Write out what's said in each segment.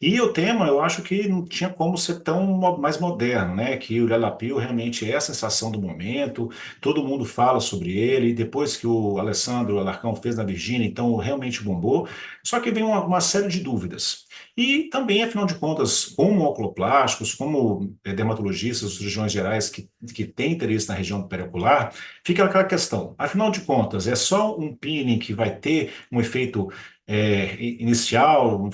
E o tema, eu acho que não tinha como ser tão mais moderno, né? Que o Lelapil realmente é a sensação do momento, todo mundo fala sobre ele, depois que o Alessandro Alarcão fez na Virgínia, então realmente bombou. Só que vem uma série de dúvidas. E também, afinal de contas, como oculoplásticos, como dermatologistas, cirurgiões gerais que têm interesse na região periocular, fica aquela questão. Afinal de contas, é só um peeling que vai ter um efeito inicial,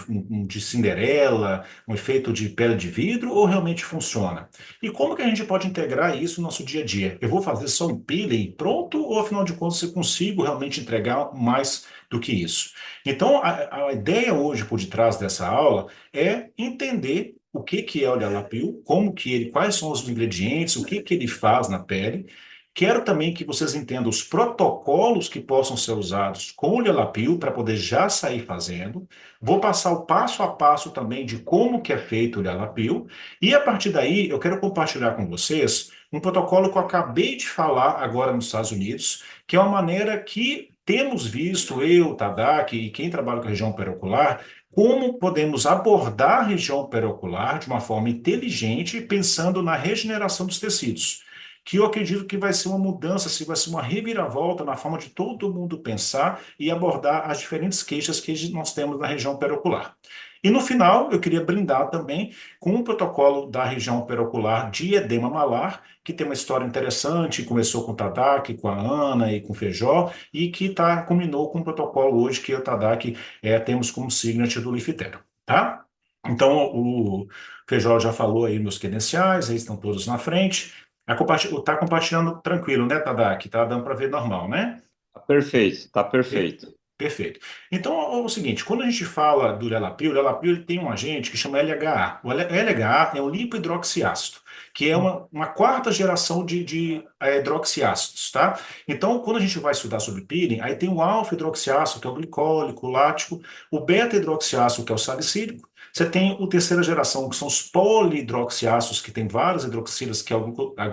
de Cinderela, um efeito de pele de vidro, ou realmente funciona? E como que a gente pode integrar isso no nosso dia a dia? Eu vou fazer só um peeling pronto, ou afinal de contas eu consigo realmente entregar mais do que isso? Então, a ideia hoje por detrás dessa aula é entender o que que é o Olhar-Lapil, como que ele, quais são os ingredientes, o que que ele faz na pele. Quero também que vocês entendam os protocolos que possam ser usados com o Lelapil para poder já sair fazendo. Vou passar o passo a passo também de como que é feito o Lelapil. E a partir daí, eu quero compartilhar com vocês um protocolo que eu acabei de falar agora nos Estados Unidos, que é uma maneira que temos visto, eu, Tadak e quem trabalha com a região periocular, como podemos abordar a região periocular de uma forma inteligente, pensando na regeneração dos tecidos, que eu acredito que vai ser uma mudança, se vai ser uma reviravolta na forma de todo mundo pensar e abordar as diferentes queixas que nós temos na região periocular. E no final, eu queria brindar também com um protocolo da região periocular de edema malar, que tem uma história interessante, começou com o Tadak, com a Ana e com o Feijó, e que culminou com um protocolo hoje que eu e o Tadak temos como signature do Lifitero, tá? Então, o Feijó já falou aí meus credenciais, eles estão todos na frente. Tá compartilhando tranquilo, né, Tadak? Tá dando para ver normal, né? Tá perfeito, tá Per- perfeito. Perfeito. Então, é o seguinte, quando a gente fala do Lelapil, o Lelapil ele tem um agente que chama LHA. O LHA é um lipohidroxiácido, que é uma quarta geração de hidroxiácidos, tá? Então, quando a gente vai estudar sobre peeling, aí tem o alfa-hidroxiácido, que é o glicólico, o lático, o beta-hidroxiácido, que é o salicílico. Você tem o terceira geração, que são os polihidroxiácidos, que tem várias hidroxilas, que é a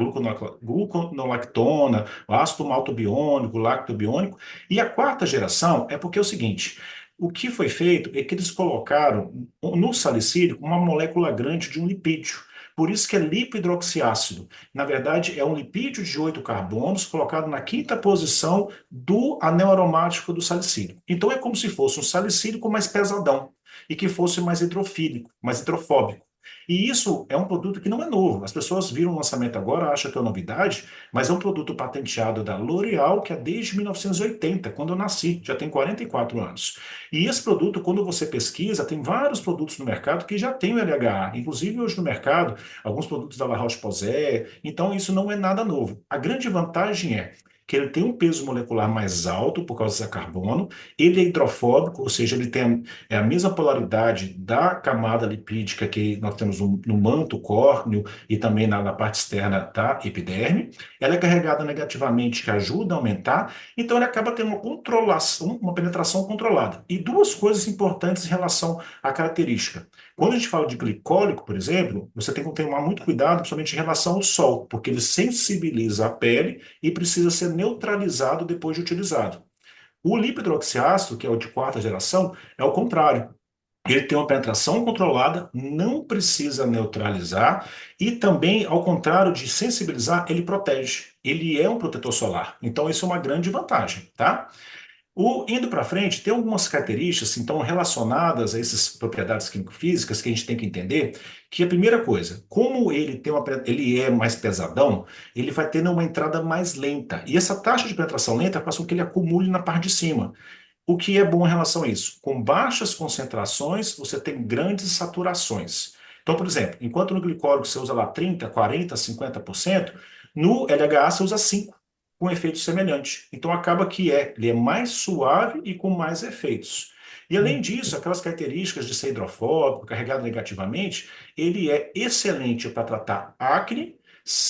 gluconolactona, o ácido maltobiônico, o lactobiônico. E a quarta geração é porque é o seguinte: o que foi feito é que eles colocaram no salicílico uma molécula grande de um lipídio. Por isso que é lipidroxiácido. Na verdade, é um lipídio de 8 carbonos colocado na quinta posição do anel aromático do salicílico. Então é como se fosse um salicílico mais pesadão e que fosse mais hidrofílico, mais hidrofóbico. E isso é um produto que não é novo. As pessoas viram o lançamento agora, acham que é novidade, mas é um produto patenteado da L'Oréal, que é desde 1980, quando eu nasci, já tem 44 anos. E esse produto, quando você pesquisa, tem vários produtos no mercado que já têm o LHA, inclusive hoje no mercado, alguns produtos da La Roche-Posay, então isso não é nada novo. A grande vantagem é que ele tem um peso molecular mais alto por causa desse carbono, ele é hidrofóbico, ou seja, ele tem a mesma polaridade da camada lipídica que nós temos no manto córneo e também na parte externa da epiderme. Ela é carregada negativamente, que ajuda a aumentar, então ele acaba tendo uma controlação, uma penetração controlada. E duas coisas importantes em relação à característica. Quando a gente fala de glicólico, por exemplo, você tem que tomar muito cuidado, principalmente em relação ao sol, porque ele sensibiliza a pele e precisa ser neutralizado depois de utilizado. O lipidroxiácido, que é o de quarta geração, é o contrário. Ele tem uma penetração controlada, não precisa neutralizar e também, ao contrário de sensibilizar, ele protege. Ele é um protetor solar. Então, isso é uma grande vantagem, tá? Indo para frente, tem algumas características, então, relacionadas a essas propriedades químico-físicas que a gente tem que entender, que a primeira coisa, como ele é mais pesadão, ele vai ter uma entrada mais lenta. E essa taxa de penetração lenta faz com que ele acumule na parte de cima. O que é bom em relação a isso? Com baixas concentrações, você tem grandes saturações. Então, por exemplo, enquanto no glicólico você usa lá 30, 40, 50%, no LHA você usa 5, com efeito semelhante. Então, acaba que ele é mais suave e com mais efeitos. E, além disso, aquelas características de ser hidrofóbico, carregado negativamente, ele é excelente para tratar acne,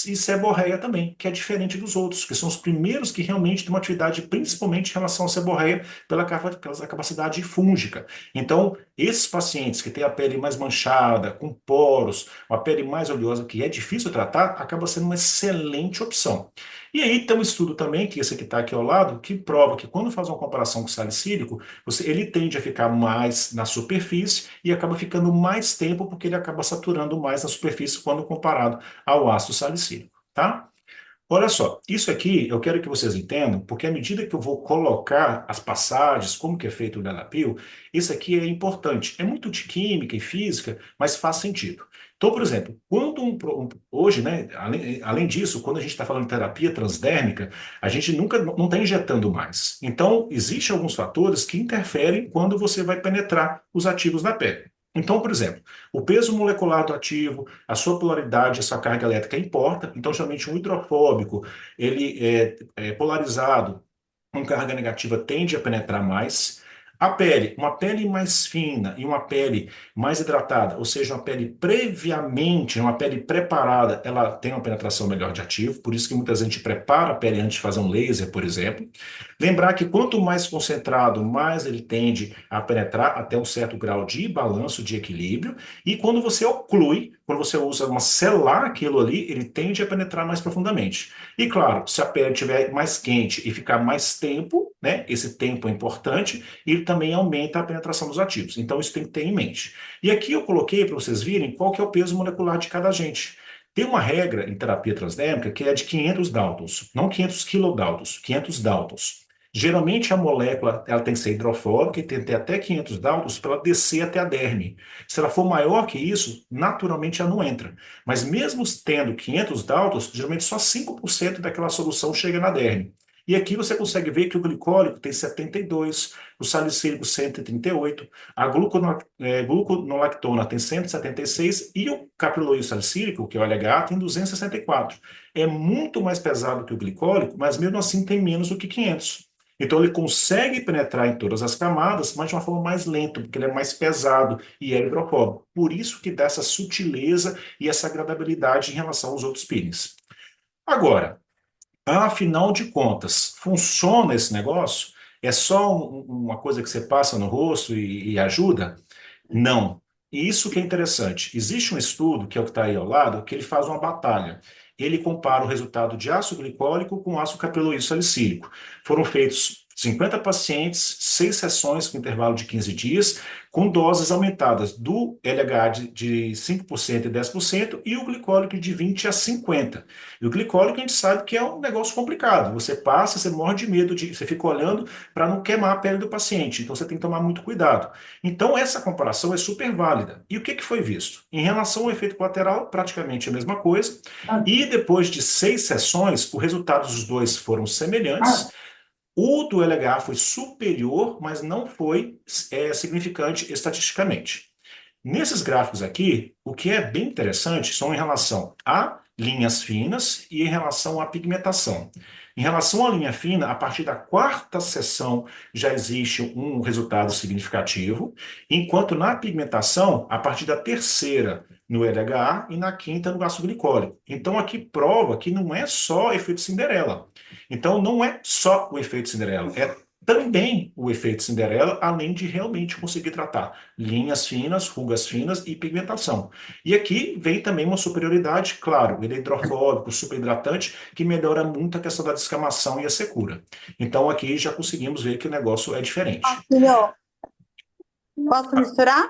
e seborreia também, que é diferente dos outros, que são os primeiros que realmente têm uma atividade, principalmente em relação à seborreia, pela capacidade fúngica. Então, esses pacientes que têm a pele mais manchada, com poros, uma pele mais oleosa, que é difícil tratar, acaba sendo uma excelente opção. E aí tem um estudo também, que esse que está aqui ao lado, que prova que quando faz uma comparação com salicílico, ele tende a ficar mais na superfície e acaba ficando mais tempo porque ele acaba saturando mais na superfície quando comparado ao ácido salicílico, tá? Olha só, isso aqui eu quero que vocês entendam, porque à medida que eu vou colocar as passagens, como que é feito o Delapil, isso aqui é importante. É muito de química e física, mas faz sentido. Então, por exemplo, quando hoje, né, além disso, quando a gente está falando de terapia transdérmica, a gente nunca não está injetando mais. Então, existem alguns fatores que interferem quando você vai penetrar os ativos da pele. Então, por exemplo, o peso molecular do ativo, a sua polaridade, a sua carga elétrica importa. Então, geralmente, um hidrofóbico, ele é polarizado, com carga negativa, tende a penetrar mais. A pele, uma pele mais fina e uma pele mais hidratada, ou seja, uma pele previamente, uma pele preparada, ela tem uma penetração melhor de ativo, por isso que muita gente prepara a pele antes de fazer um laser, por exemplo. Lembrar que quanto mais concentrado, mais ele tende a penetrar até um certo grau de balanço, de equilíbrio, e quando você oclui, quando você usa uma selar aquilo ali, ele tende a penetrar mais profundamente. E claro, se a pele estiver mais quente e ficar mais tempo, né, esse tempo é importante, ele também aumenta a penetração dos ativos. Então isso tem que ter em mente. E aqui eu coloquei para vocês verem qual que é o peso molecular de cada agente. Tem uma regra em terapia transdérmica que é de 500 Daltons, não 500 kilodaltons, 500 Daltons. Geralmente a molécula ela tem que ser hidrofóbica e tem que ter até 500 Daltons para ela descer até a derme. Se ela for maior que isso, naturalmente ela não entra. Mas mesmo tendo 500 Daltons, geralmente só 5% daquela solução chega na derme. E aqui você consegue ver que o glicólico tem 72, o salicílico 138, a gluconolactona tem 176 e o capilônico salicílico, que é o LH, tem 264. É muito mais pesado que o glicólico, mas mesmo assim tem menos do que 500. Então ele consegue penetrar em todas as camadas, mas de uma forma mais lenta, porque ele é mais pesado e é hidrofóbico. Por isso que dá essa sutileza e essa agradabilidade em relação aos outros peelings. Agora, afinal de contas, funciona esse negócio? É só uma coisa que você passa no rosto e ajuda? Não. E isso que é interessante. Existe um estudo, que é o que está aí ao lado, que ele faz uma batalha. Ele compara o resultado de ácido glicólico com ácido caproílico salicílico. Foram feitos 50 pacientes, 6 sessões com intervalo de 15 dias, com doses aumentadas do LH de 5% e 10% e o glicólico de 20 a 50. E o glicólico a gente sabe que é um negócio complicado. Você passa, você morre de medo, você fica olhando para não queimar a pele do paciente. Então você tem que tomar muito cuidado. Então, essa comparação é super válida. E o que foi visto? Em relação ao efeito colateral, praticamente a mesma coisa. E depois de 6 sessões, os resultados dos dois foram semelhantes. O do LH foi superior, mas não foi significante estatisticamente. Nesses gráficos aqui, o que é bem interessante são em relação a linhas finas e em relação à pigmentação. Em relação à linha fina, a partir da quarta sessão já existe um resultado significativo, enquanto na pigmentação, a partir da terceira no LHA e na quinta no ácido glicólico. Então aqui prova que não é só efeito Cinderela. Então não é só o efeito Cinderela, é também o efeito Cinderela, além de realmente conseguir tratar linhas finas, rugas finas e pigmentação. E aqui vem também uma superioridade, claro, ele é hidrofóbico, superhidratante, que melhora muito a questão da descamação e a secura. Então aqui já conseguimos ver que o negócio é diferente. Filho, posso Ah, misturar?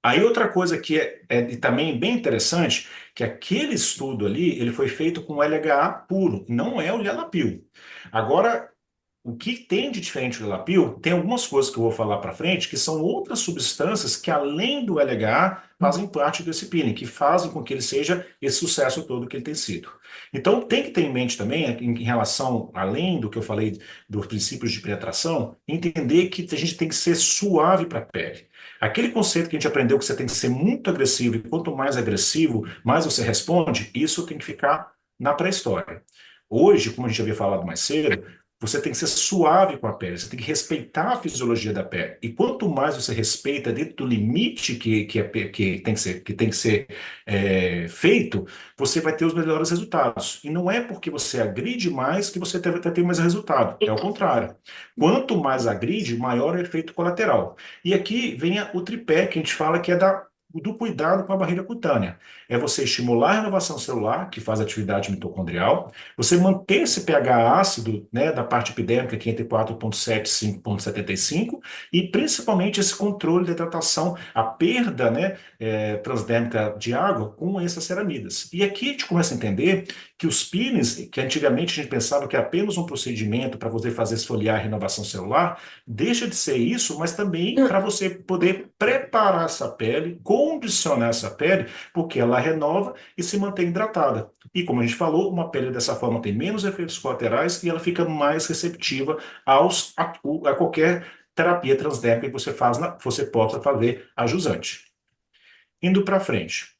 Aí outra coisa que é também bem interessante, que aquele estudo ali, ele foi feito com LHA puro, não é o Lelapil. Agora, o que tem de diferente do Lelapil, tem algumas coisas que eu vou falar para frente, que são outras substâncias que, além do LHA, fazem parte desse peeling, que fazem com que ele seja esse sucesso todo que ele tem sido. Então, tem que ter em mente também, em relação, além do que eu falei dos princípios de penetração, entender que a gente tem que ser suave para a pele. Aquele conceito que a gente aprendeu que você tem que ser muito agressivo, e quanto mais agressivo, mais você responde, isso tem que ficar na pré-história. Hoje, como a gente havia falado mais cedo, você tem que ser suave com a pele, você tem que respeitar a fisiologia da pele. E quanto mais você respeita dentro do limite que tem que ser feito, você vai ter os melhores resultados. E não é porque você agride mais que você vai ter mais resultado. É o contrário. Quanto mais agride, maior é o efeito colateral. E aqui vem o tripé que a gente fala que é do cuidado com a barreira cutânea. É você estimular a renovação celular, que faz atividade mitocondrial, você manter esse pH ácido, né, da parte epidérmica, aqui entre 4,7 e 5,75, e principalmente esse controle da hidratação, a perda, né, transdérmica de água com essas ceramidas. E aqui a gente começa a entender que os peelings, que antigamente a gente pensava que era apenas um procedimento para você fazer esfoliar a renovação celular, deixa de ser isso, mas também para você poder preparar essa pele, condicionar essa pele, porque ela renova e se mantém hidratada. E como a gente falou, uma pele dessa forma tem menos efeitos colaterais e ela fica mais receptiva a qualquer terapia transdérmica que você você possa fazer a jusante. Indo para frente.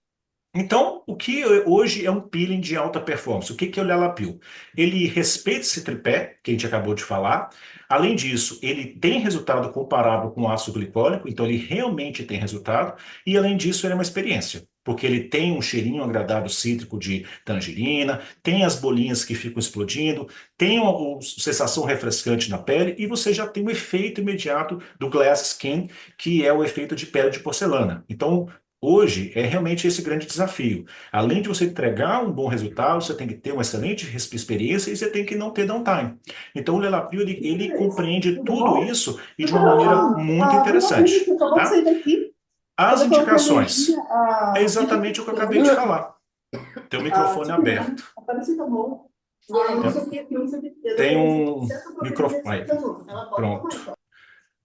Então, o que hoje é um peeling de alta performance? O que que é o Lelapil? Ele respeita esse tripé, que a gente acabou de falar. Além disso, ele tem resultado comparável com o ácido glicólico, então ele realmente tem resultado. E além disso, ele é uma experiência, porque ele tem um cheirinho agradável cítrico de tangerina, tem as bolinhas que ficam explodindo, tem uma sensação refrescante na pele e você já tem o efeito imediato do glass skin, que é o efeito de pele de porcelana. Então, hoje é realmente esse grande desafio. Além de você entregar um bom resultado, você tem que ter uma excelente experiência e você tem que não ter downtime. Então, o Lelapio, ele compreende Tudo tudo bom? isso e de uma maneira muito Rapidinho, interessante, eu acabou de tá? sair daqui. As Quando eu coloquei a indicações luzinha, é a exatamente o que eu acabei de falar. Tem o microfone tipo, aberto. apareceu tá bom. Não sei Tem, o que, não sei o que. Eu tem falei assim, um se essa proteína microfone. desse Aí, novo, ela pode tomar pronto. então.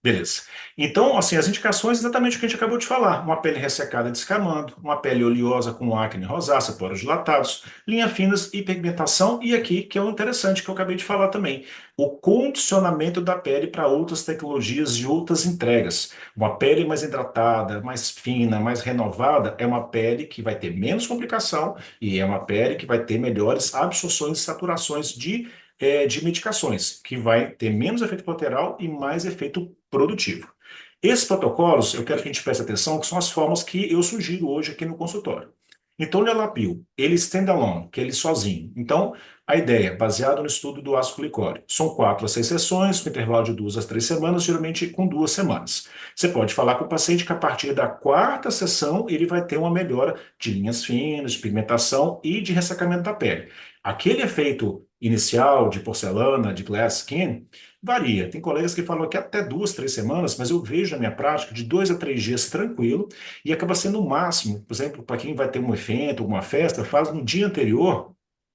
Beleza. Então, assim, as indicações é exatamente o que a gente acabou de falar. Uma pele ressecada descamando, uma pele oleosa com acne rosácea, poros dilatados, linhas finas e pigmentação. E aqui, que é o interessante que eu acabei de falar também, o condicionamento da pele para outras tecnologias e outras entregas. Uma pele mais hidratada, mais fina, mais renovada, é uma pele que vai ter menos complicação e é uma pele que vai ter melhores absorções e saturações de medicações, que vai ter menos efeito colateral e mais efeito produtivo. Esses protocolos, eu quero que a gente preste atenção, que são as formas que eu sugiro hoje aqui no consultório. Então, o Lelapil, ele standalone, que é ele sozinho. Então, a ideia, baseado no estudo do ácido glicólico, são 4 a 6 sessões, com intervalo de 2 a 3 semanas, geralmente com 2 semanas. Você pode falar com o paciente que a partir da quarta sessão ele vai ter uma melhora de linhas finas, de pigmentação e de ressecamento da pele. Aquele efeito inicial de porcelana, de glass skin, varia. Tem colegas que falam que até 2, 3 semanas, mas eu vejo na minha prática de 2 a 3 dias tranquilo e acaba sendo o máximo. Por exemplo, para quem vai ter um evento, alguma festa, faz no dia anterior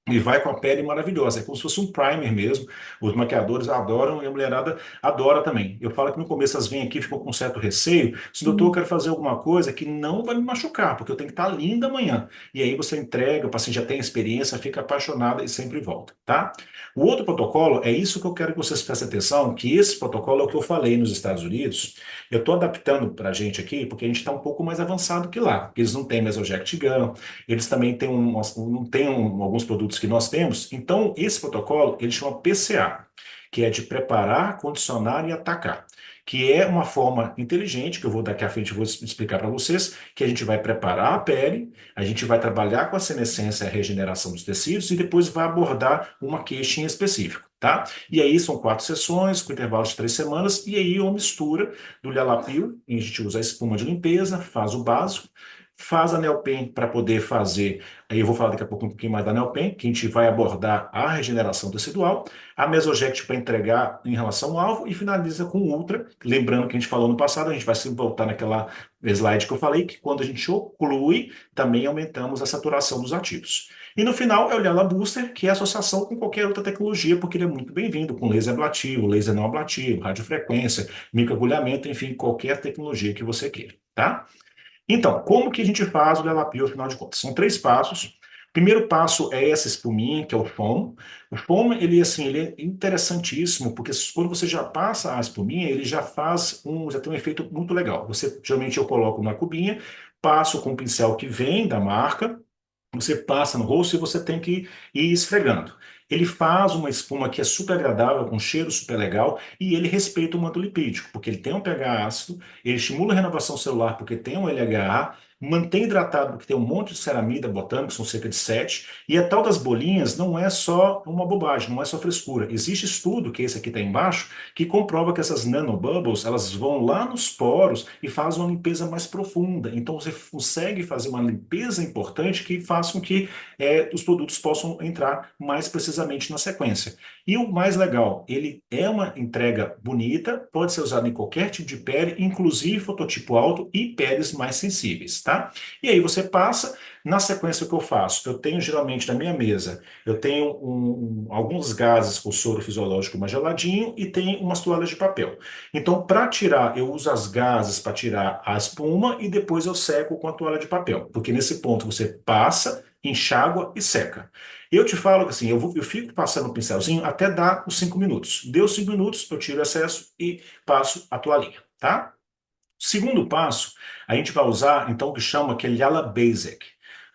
e vai com a pele maravilhosa. É como se fosse um primer mesmo. Os maquiadores adoram e a mulherada adora também. Eu falo que no começo elas vêm aqui, ficam com certo receio. Se doutor, eu quero fazer alguma coisa que não vai me machucar, porque eu tenho que estar linda amanhã. E aí você entrega, o paciente já tem experiência, fica apaixonada e sempre volta, tá? O outro protocolo, é isso que eu quero que vocês prestem atenção, que esse protocolo é o que eu falei nos Estados Unidos. Eu estou adaptando para a gente aqui, porque a gente está um pouco mais avançado que lá. Porque eles não têm Mesojact Gun, eles também têm não têm alguns produtos que nós temos. Então, esse protocolo, ele chama PCA, que é de preparar, condicionar e atacar, que é uma forma inteligente, que eu vou daqui à frente vou explicar para vocês, que a gente vai preparar a pele, a gente vai trabalhar com a senescência e a regeneração dos tecidos e depois vai abordar uma queixa em específico, tá? E aí são 4 sessões, com intervalo de 3 semanas, e aí uma mistura do Lelapil, a gente usa a espuma de limpeza, faz o básico, faz a Neopen para poder fazer, aí eu vou falar daqui a pouco um pouquinho mais da Neopen, que a gente vai abordar a regeneração tecidual, a Mesojet para entregar em relação ao alvo e finaliza com o Ultra, lembrando que a gente falou no passado, a gente vai sempre voltar naquela slide que eu falei, que quando a gente oclui, também aumentamos a saturação dos ativos. E no final é o Lela Booster, que é a associação com qualquer outra tecnologia, porque ele é muito bem-vindo, com laser ablativo, laser não ablativo, radiofrequência, microagulhamento, enfim, qualquer tecnologia que você queira, tá? Então, como que a gente faz o Lelapil, afinal de contas? São 3 passos. Primeiro passo é essa espuminha, que é o foam. O foam, ele, assim, ele é interessantíssimo, porque quando você já passa a espuminha, ele já tem um efeito muito legal. Geralmente eu coloco na cubinha, passo com o pincel que vem da marca, você passa no rosto e você tem que ir esfregando. Ele faz uma espuma que é super agradável, com cheiro super legal, e ele respeita o manto lipídico, porque ele tem um pH ácido, ele estimula a renovação celular, porque tem um LHA, mantém hidratado, porque tem um monte de ceramida botânica, são cerca de 7, e a tal das bolinhas não é só uma bobagem, não é só frescura. Existe estudo, que esse aqui está embaixo, que comprova que essas nanobubbles, elas vão lá nos poros e fazem uma limpeza mais profunda. Então você consegue fazer uma limpeza importante que faz com que os produtos possam entrar mais precisamente na sequência. E o mais legal, ele é uma entrega bonita, pode ser usado em qualquer tipo de pele, inclusive fototipo alto e peles mais sensíveis, tá? E aí você passa, na sequência que eu faço, eu tenho geralmente na minha mesa, eu tenho alguns gases com soro fisiológico mais geladinho e tenho umas toalhas de papel. Então, para tirar, eu uso as gases para tirar a espuma e depois eu seco com a toalha de papel, porque nesse ponto você passa, enxágua e seca. Eu te falo que assim, eu fico passando o pincelzinho até dar os 5 minutos. Deu 5 minutos, eu tiro o excesso e passo a toalhinha, tá? Segundo passo, a gente vai usar então o que chama que é Yala Basic,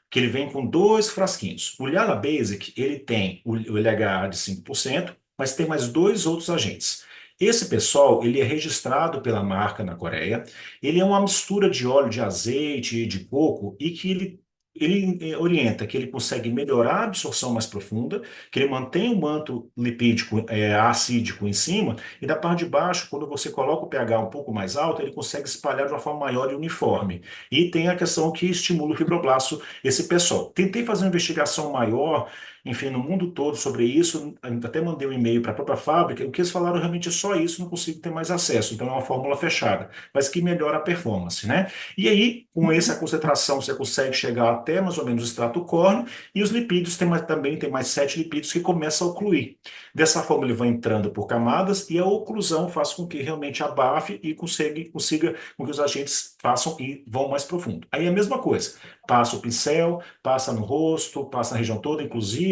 que ele vem com dois frasquinhos. O Yala Basic, ele tem o LHA de 5%, mas tem mais dois outros agentes. Esse pessoal, ele é registrado pela marca na Coreia. Ele é uma mistura de óleo de azeite e de coco e que ele orienta que ele consegue melhorar a absorção mais profunda, que ele mantém o manto lipídico acídico em cima e da parte de baixo, quando você coloca o pH um pouco mais alto, ele consegue espalhar de uma forma maior e uniforme. E tem a questão que estimula o fibroblasto, esse pessoal. Tentei fazer uma investigação maior, enfim, no mundo todo sobre isso, até mandei um e-mail para a própria fábrica, o que eles falaram realmente é só isso, não consigo ter mais acesso, então é uma fórmula fechada, mas que melhora a performance, né? E aí, com essa concentração, você consegue chegar até mais ou menos o extrato córneo, e os lipídios também tem mais 7 lipídios que começam a ocluir. Dessa forma, ele vai entrando por camadas, e a oclusão faz com que realmente abafe e consiga com que os agentes façam e vão mais profundo. Aí é a mesma coisa, passa o pincel, passa no rosto, passa na região toda, inclusive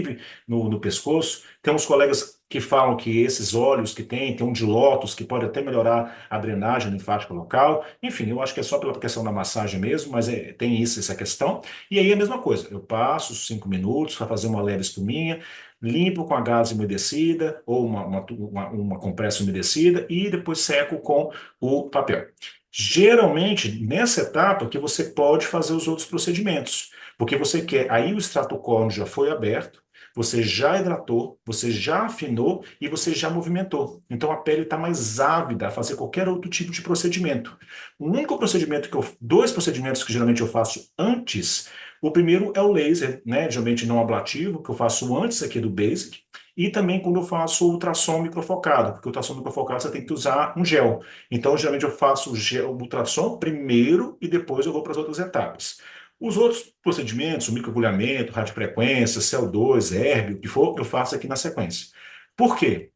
no pescoço. Tem uns colegas que falam que esses óleos que tem um de lótus que pode até melhorar a drenagem linfática local. Enfim, eu acho que é só pela questão da massagem mesmo, mas tem isso, essa questão. E aí é a mesma coisa, eu passo os 5 minutos para fazer uma leve espuminha, limpo com a gaze umedecida ou uma compressa umedecida e depois seco com o papel. Geralmente, nessa etapa que você pode fazer os outros procedimentos, porque você quer, aí o extrato córneo já foi aberto, você já hidratou, você já afinou e você já movimentou. Então a pele está mais ávida a fazer qualquer outro tipo de procedimento. O único procedimento dois procedimentos que geralmente eu faço antes, o primeiro é o laser, né, geralmente não ablativo, que eu faço antes aqui do basic, e também quando eu faço ultrassom microfocado, porque o ultrassom microfocado você tem que usar um gel. Então, geralmente eu faço o ultrassom primeiro e depois eu vou para as outras etapas. Os outros procedimentos, o microagulhamento, radiofrequência, CO2, herb, o que for, eu faço aqui na sequência. Por quê?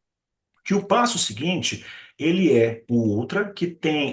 Que o passo seguinte, ele é o Ultra,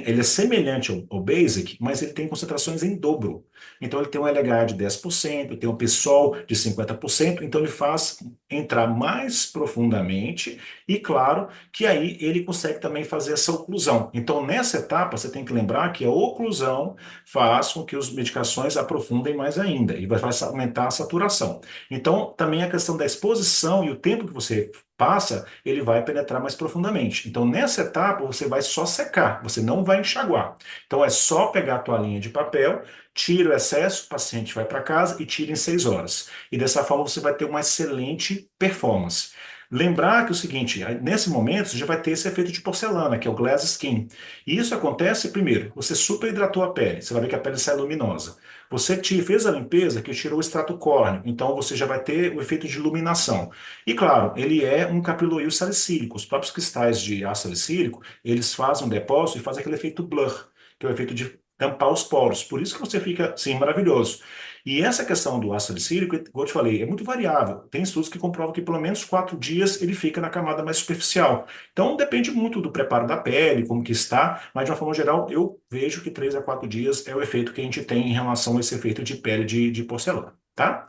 ele é semelhante ao Basic, mas ele tem concentrações em dobro. Então ele tem um LH de 10%, tem um PSOL de 50%, então ele faz entrar mais profundamente e claro que aí ele consegue também fazer essa oclusão. Então nessa etapa você tem que lembrar que a oclusão faz com que as medicações aprofundem mais ainda e vai aumentar a saturação. Então também a questão da exposição e o tempo que você passa, ele vai penetrar mais profundamente. Então, nessa etapa, você vai só secar, você não vai enxaguar. Então, é só pegar a toalhinha de papel, tira o excesso, o paciente vai para casa e tira em 6 horas. E dessa forma, você vai ter uma excelente performance. Lembrar que é o seguinte, nesse momento, você já vai ter esse efeito de porcelana, que é o glass skin. E isso acontece, primeiro, você super hidratou a pele, você vai ver que a pele sai luminosa. Você fez a limpeza que tirou o extrato córneo, então você já vai ter o efeito de iluminação. E claro, ele é um capiloil salicílico. Os próprios cristais de ácido salicílico, eles fazem um depósito e fazem aquele efeito blur, que é o efeito de tampar os poros. Por isso que você fica, assim, maravilhoso. E essa questão do ácido salicílico, como eu te falei, é muito variável. Tem estudos que comprovam que pelo menos 4 dias ele fica na camada mais superficial. Então depende muito do preparo da pele, como que está, mas de uma forma geral eu vejo que 3 a 4 dias é o efeito que a gente tem em relação a esse efeito de pele de porcelana, tá?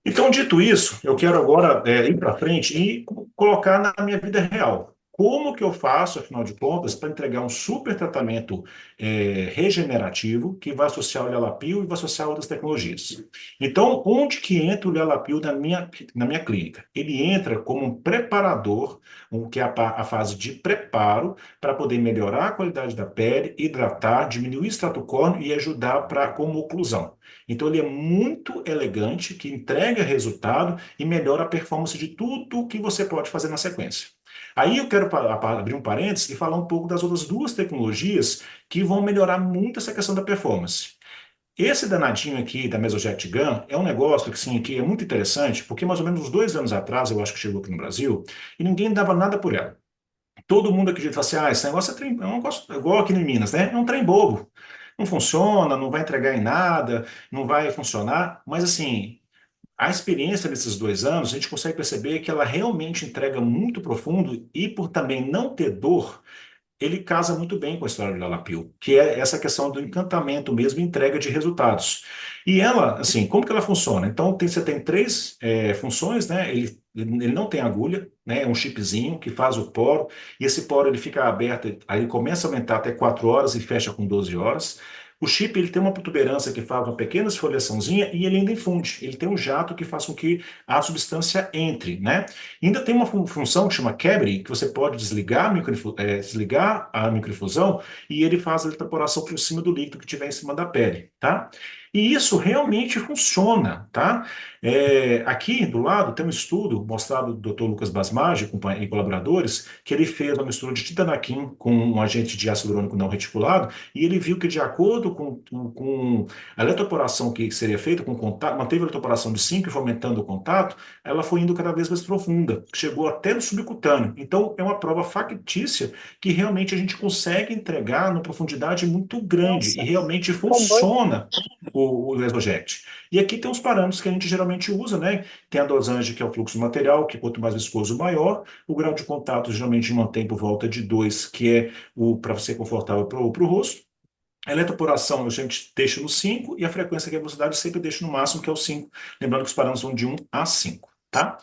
Então, dito isso, eu quero agora ir para frente e colocar na minha vida real. como que eu faço, afinal de contas, para entregar um super tratamento regenerativo que vai associar o Lelapil e vai associar outras tecnologias. Então, onde que entra o Lelapil na minha clínica? Ele entra como um preparador, o que é a fase de preparo, para poder melhorar a qualidade da pele, hidratar, diminuir o extrato córneo e ajudar para como oclusão. Então, ele é muito elegante, que entrega resultado e melhora a performance de tudo que você pode fazer na sequência. Aí eu quero abrir um parênteses e falar um pouco das outras duas tecnologias que vão melhorar muito essa questão da performance. Esse danadinho aqui da Mesojet Gun é um negócio que, sim, que é muito interessante, porque mais ou menos uns 2 anos atrás, eu acho que chegou aqui no Brasil, e ninguém dava nada por ela. Todo mundo acredita assim, esse negócio é um negócio igual aqui em Minas, né? É um trem bobo. Não funciona, não vai entregar em nada, não vai funcionar, mas assim, a experiência desses 2 anos, a gente consegue perceber que ela realmente entrega muito profundo e por também não ter dor, ele casa muito bem com a história do Lalapil, que é essa questão do encantamento mesmo, entrega de resultados. E ela, assim, como que ela funciona? Então, você tem três funções, né? Ele não tem agulha, né? É um chipzinho que faz o poro, e esse poro ele fica aberto, aí ele começa a aumentar até 4 horas e fecha com 12 horas. O chip ele tem uma protuberância que faz uma pequena esfoliaçãozinha e ele ainda infunde. Ele tem um jato que faz com que a substância entre, né? Ainda tem uma função que chama Cavity, que você pode desligar a microinfusão e ele faz a evaporação por cima do líquido que tiver em cima da pele, tá? E isso realmente funciona, tá? Aqui do lado tem um estudo mostrado do Dr. Lucas Basmagi e colaboradores, que ele fez uma mistura de titanaquim com um agente de ácido urônico não reticulado e ele viu que de acordo com a eletroporação que seria feita com contato, manteve a eletroporação de 5 e fomentando o contato, ela foi indo cada vez mais profunda, chegou até no subcutâneo. Então, é uma prova factícia que realmente a gente consegue entregar numa profundidade muito grande e Nossa, realmente bombou. funciona o Exoject. E aqui tem os parâmetros que a gente geralmente usa, né? Tem a dosagem, que é o fluxo do material, que quanto mais viscoso, maior. O grau de contato geralmente mantém por volta de 2, que é o para ser confortável para o rosto. A eletroporação a gente deixa no 5 e a frequência, que é a velocidade, sempre deixa no máximo, que é o 5. Lembrando que os parâmetros vão de 1 a 5, tá?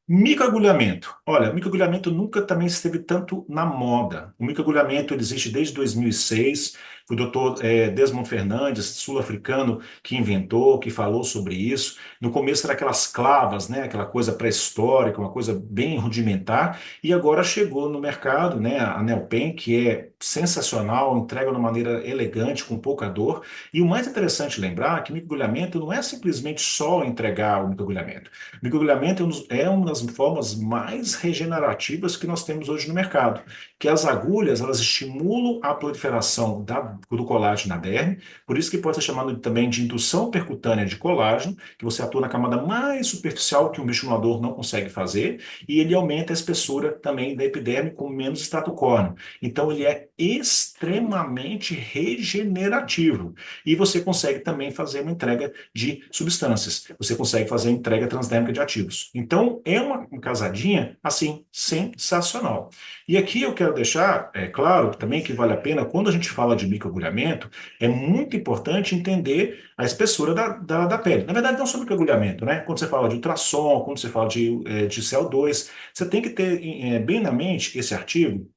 Microagulhamento. Olha, microagulhamento nunca também esteve tanto na moda. O microagulhamento ele existe desde 2006. Foi o doutor Desmond Fernandes, sul-africano, que inventou, que falou sobre isso. No começo era aquelas clavas, né? Aquela coisa pré-histórica, uma coisa bem rudimentar. E agora chegou no mercado, né? A Nelpen, que é sensacional, entrega de uma maneira elegante, com pouca dor. E o mais interessante lembrar é que microagulhamento não é simplesmente só entregar o microagulhamento. Microagulhamento é uma das formas mais regenerativas que nós temos hoje no mercado, que as agulhas, elas estimulam a proliferação do colágeno na derme, por isso que pode ser chamado também de indução percutânea de colágeno, que você atua na camada mais superficial que um bioestimulador não consegue fazer, e ele aumenta a espessura também da epiderme com menos extrato córneo. Então ele é extremamente regenerativo, e você consegue também fazer uma entrega de substâncias. Você consegue fazer entrega transdérmica de ativos. Então, é uma casadinha, assim, sensacional. E aqui eu quero deixar claro também que vale a pena, quando a gente fala de microagulhamento, é muito importante entender a espessura da pele. Na verdade, não só microagulhamento, né? Quando você fala de ultrassom, quando você fala de CO2, você tem que ter bem na mente esse artigo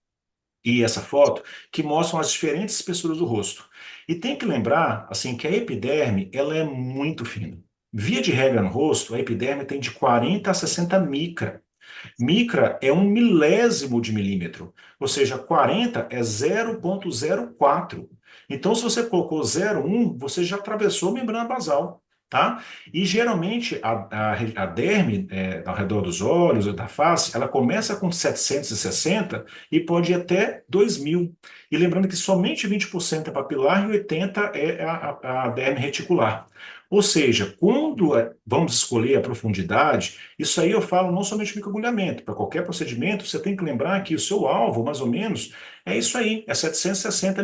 e essa foto que mostram as diferentes espessuras do rosto. E tem que lembrar, assim, que a epiderme, ela é muito fina. Via de regra no rosto, a epiderme tem de 40 a 60 micra. Micra é 1 milésimo de milímetro, ou seja, 40 é 0,04. Então, se você colocou 0,1, você já atravessou a membrana basal, tá? E geralmente a derme ao redor dos olhos ou da face, ela começa com 760 e pode ir até 2.000. E lembrando que somente 20% é papilar e 80% é a derme reticular. Ou seja, quando vamos escolher a profundidade, isso aí eu falo não somente microagulhamento. Para qualquer procedimento, você tem que lembrar que o seu alvo, mais ou menos, é isso aí, é 760,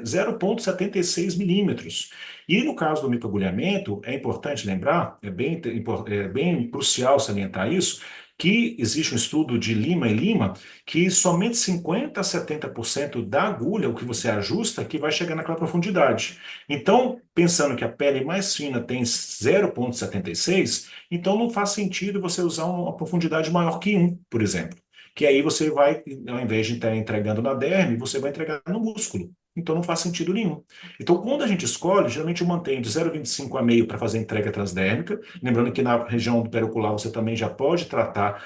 0,76 milímetros. E no caso do microagulhamento, é importante lembrar, é bem crucial salientar isso, que existe um estudo de Lima e Lima que somente 50 a 70% da agulha, o que você ajusta, que vai chegar naquela profundidade. Então, pensando que a pele mais fina tem 0,76, então não faz sentido você usar uma profundidade maior que 1, por exemplo. que aí você vai, ao invés de estar entregando na derme, você vai entregar no músculo. Então não faz sentido nenhum. Então, quando a gente escolhe, geralmente eu mantenho de 0,25 a meio para fazer entrega transdérmica. Lembrando que na região do periocular você também já pode tratar,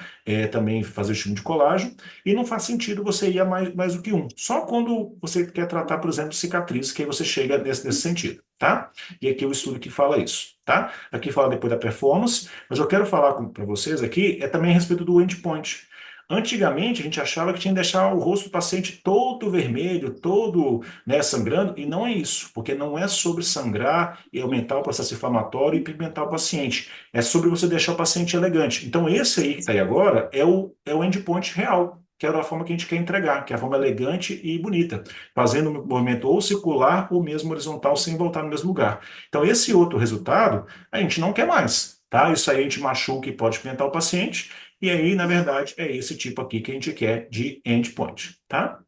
também fazer o estímulo de colágeno. E não faz sentido você ir a mais do que um. Só quando você quer tratar, por exemplo, cicatriz, que aí você chega nesse sentido, tá? E aqui é o estudo que fala isso, tá? Aqui fala depois da performance, mas eu quero falar para vocês aqui também a respeito do endpoint. Antigamente, a gente achava que tinha que deixar o rosto do paciente todo vermelho, todo, né, sangrando, e não é isso, porque não é sobre sangrar e aumentar o processo inflamatório e pigmentar o paciente. É sobre você deixar o paciente elegante. Então, esse aí que está aí agora é o endpoint real, que é a forma que a gente quer entregar, que é a forma elegante e bonita, fazendo um movimento ou circular ou mesmo horizontal sem voltar no mesmo lugar. Então, esse outro resultado, a gente não quer mais. Tá? Isso aí a gente machuca e pode pigmentar o paciente, e aí, na verdade, é esse tipo aqui que a gente quer de endpoint, tá?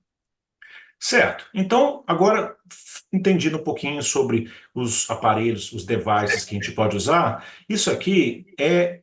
Certo. Então, agora, entendido um pouquinho sobre os aparelhos, os devices que a gente pode usar, isso aqui é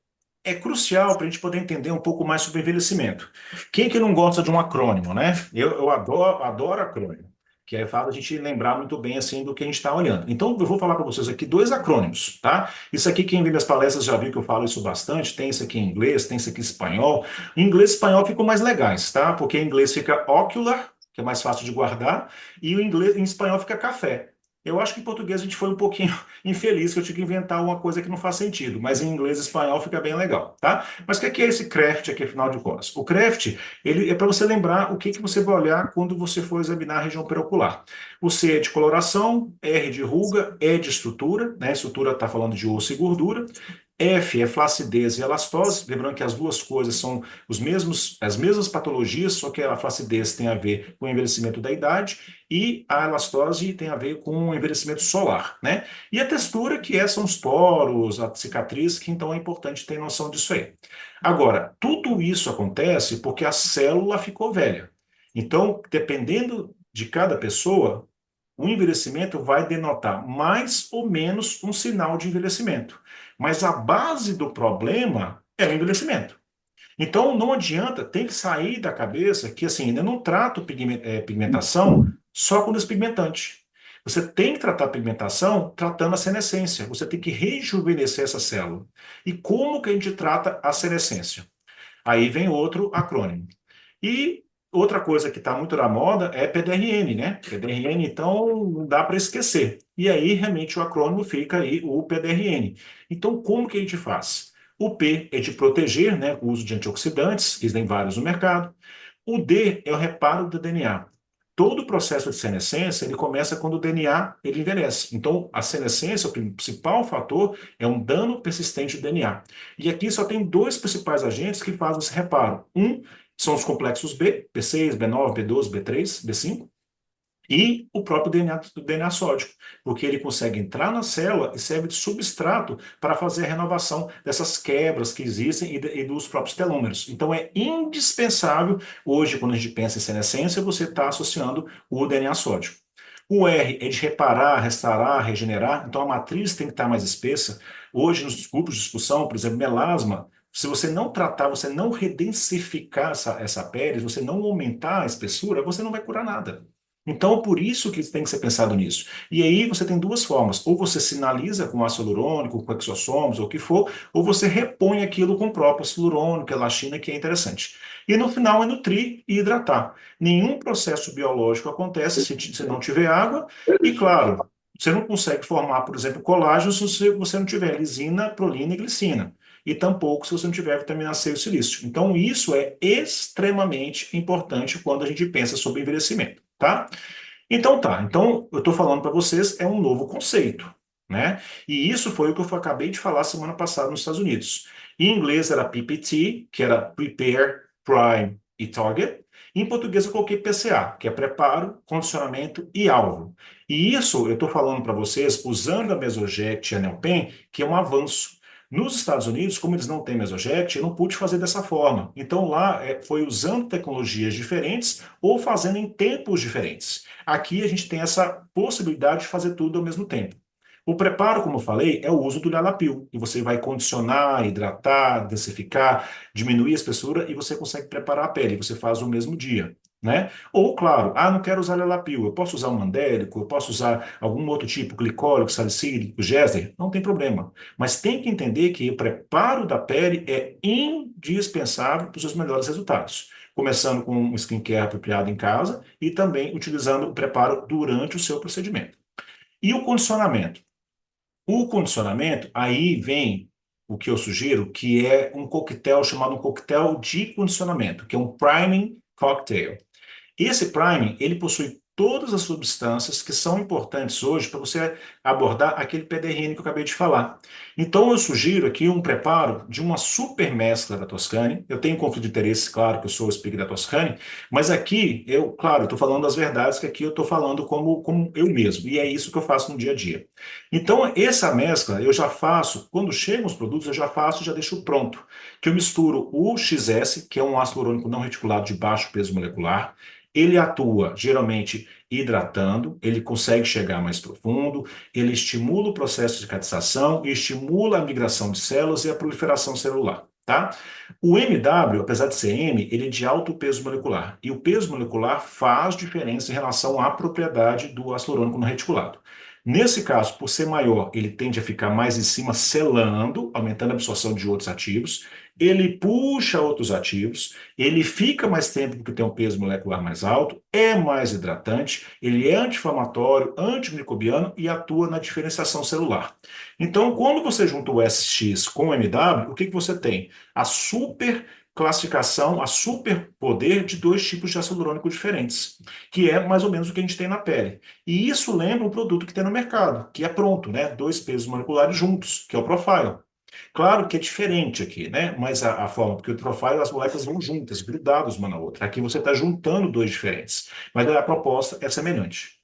crucial para a gente poder entender um pouco mais sobre envelhecimento. Quem que não gosta de um acrônimo, né? Eu adoro acrônimo, que é faz a gente lembrar muito bem assim do que a gente está olhando. Então, eu vou falar para vocês aqui dois acrônimos, tá? Isso aqui, quem vê minhas palestras já viu que eu falo isso bastante. Tem isso aqui em inglês, tem isso aqui em espanhol. Em inglês e espanhol ficam mais legais, tá? Porque em inglês fica ocular, que é mais fácil de guardar, e o inglês, em espanhol fica café. Eu acho que em português a gente foi um pouquinho infeliz, que eu tive que inventar uma coisa que não faz sentido, mas em inglês e espanhol fica bem legal, tá? Mas o que é esse CREFT aqui, afinal de contas? O CREFT, ele é para você lembrar o que você vai olhar quando você for examinar a região periocular. O C é de coloração, R de ruga, E de estrutura, né? Estrutura está falando de osso e gordura. F é flacidez e elastose, lembrando que as duas coisas são as mesmas patologias, só que a flacidez tem a ver com o envelhecimento da idade e a elastose tem a ver com o envelhecimento solar, né? E a textura, que são os poros, a cicatriz, que então é importante ter noção disso aí. Agora, tudo isso acontece porque a célula ficou velha. Então, dependendo de cada pessoa, o envelhecimento vai denotar mais ou menos um sinal de envelhecimento. Mas a base do problema é o envelhecimento. Então, não adianta, tem que sair da cabeça que, assim, eu não trato pigmentação só com despigmentante. Você tem que tratar a pigmentação tratando a senescência. Você tem que rejuvenescer essa célula. E como que a gente trata a senescência? Aí vem outro acrônimo. E outra coisa que está muito na moda é PDRN, né? PDRN, então, não dá para esquecer. E aí, realmente, o acrônimo fica aí, o PDRN. Então, como que a gente faz? O P é de proteger, né? O uso de antioxidantes, que tem vários no mercado. O D é o reparo do DNA. Todo o processo de senescência, ele começa quando o DNA ele envelhece. Então, a senescência, o principal fator, é um dano persistente do DNA. E aqui só tem dois principais agentes que fazem esse reparo. Um são os complexos B, B6, B9, B12, B3, B5, e o próprio DNA sódico, porque ele consegue entrar na célula e serve de substrato para fazer a renovação dessas quebras que existem e dos próprios telômeros. Então é indispensável, hoje, quando a gente pensa em senescência, você está associando o DNA sódico. O R é de reparar, restaurar, regenerar, então a matriz tem que estar mais espessa. Hoje, nos grupos de discussão, por exemplo, melasma, se você não tratar, você não redensificar essa pele, você não aumentar a espessura, você não vai curar nada. Então, por isso que tem que ser pensado nisso. E aí você tem duas formas: ou você sinaliza com ácido hialurônico, com exossomos, ou o que for, ou você repõe aquilo com o próprio ácido hialurônico, elastina, que é interessante. E no final é nutrir e hidratar. Nenhum processo biológico acontece se não tiver água, e claro, você não consegue formar, por exemplo, colágeno se você não tiver lisina, prolina e glicina. E tampouco se você não tiver vitamina C e silício. Então, isso é extremamente importante quando a gente pensa sobre envelhecimento, tá? Então tá, então eu estou falando para vocês, é um novo conceito, né? E isso foi o que eu acabei de falar semana passada nos Estados Unidos. Em inglês era PPT, que era Prepare, Prime e Target. Em português eu coloquei PCA, que é preparo, condicionamento e alvo. E isso eu estou falando para vocês usando a Mesojet e a Nelpen, que é um avanço. Nos Estados Unidos, como eles não têm Mesojet, eu não pude fazer dessa forma. Então lá foi usando tecnologias diferentes ou fazendo em tempos diferentes. Aqui a gente tem essa possibilidade de fazer tudo ao mesmo tempo. O preparo, como eu falei, é o uso do Lalapil, e você vai condicionar, hidratar, densificar, diminuir a espessura e você consegue preparar a pele. Você faz no mesmo dia, né? Ou, claro, não quero usar Lalapil, eu posso usar o mandélico, eu posso usar algum outro tipo, glicólico, salicílico, géster, não tem problema. Mas tem que entender que o preparo da pele é indispensável para os seus melhores resultados. Começando com um skincare apropriado em casa e também utilizando o preparo durante o seu procedimento. E o condicionamento? O condicionamento, aí vem o que eu sugiro, que é um coquetel chamado um coquetel de condicionamento, que é um priming cocktail. Esse priming, ele possui todas as substâncias que são importantes hoje para você abordar aquele PDRN que eu acabei de falar. Então, eu sugiro aqui um preparo de uma super mescla da Toscane. Eu tenho conflito de interesse, claro, que eu sou o speaker da Toscane, mas aqui, claro, estou falando das verdades que aqui eu estou falando como eu mesmo, e é isso que eu faço no dia a dia. Então, essa mescla eu já faço, quando chegam os produtos, eu já faço e já deixo pronto, que eu misturo o XS, que é um ácido hialurônico não reticulado de baixo peso molecular. Ele atua geralmente hidratando, ele consegue chegar mais profundo, ele estimula o processo de cicatриzação e estimula a migração de células e a proliferação celular, tá? O MW, apesar de ser M, ele é de alto peso molecular, e o peso molecular faz diferença em relação à propriedade do ácido hialurônico não reticulado. Nesse caso, por ser maior, ele tende a ficar mais em cima, selando, aumentando a absorção de outros ativos. Ele puxa outros ativos, ele fica mais tempo porque tem um peso molecular mais alto, é mais hidratante, ele é anti-inflamatório, antimicrobiano e atua na diferenciação celular. Então, quando você junta o SX com o MW, o que que você tem? A super classificação, a superpoder de dois tipos de ácido hialurônico diferentes, que é mais ou menos o que a gente tem na pele. E isso lembra um produto que tem no mercado, que é pronto, né? Dois pesos moleculares juntos, que é o Profile. Claro que é diferente aqui, né? Mas a forma, porque o Profile, as moléculas vão juntas, grudadas uma na outra. Aqui você está juntando dois diferentes, mas a proposta é semelhante.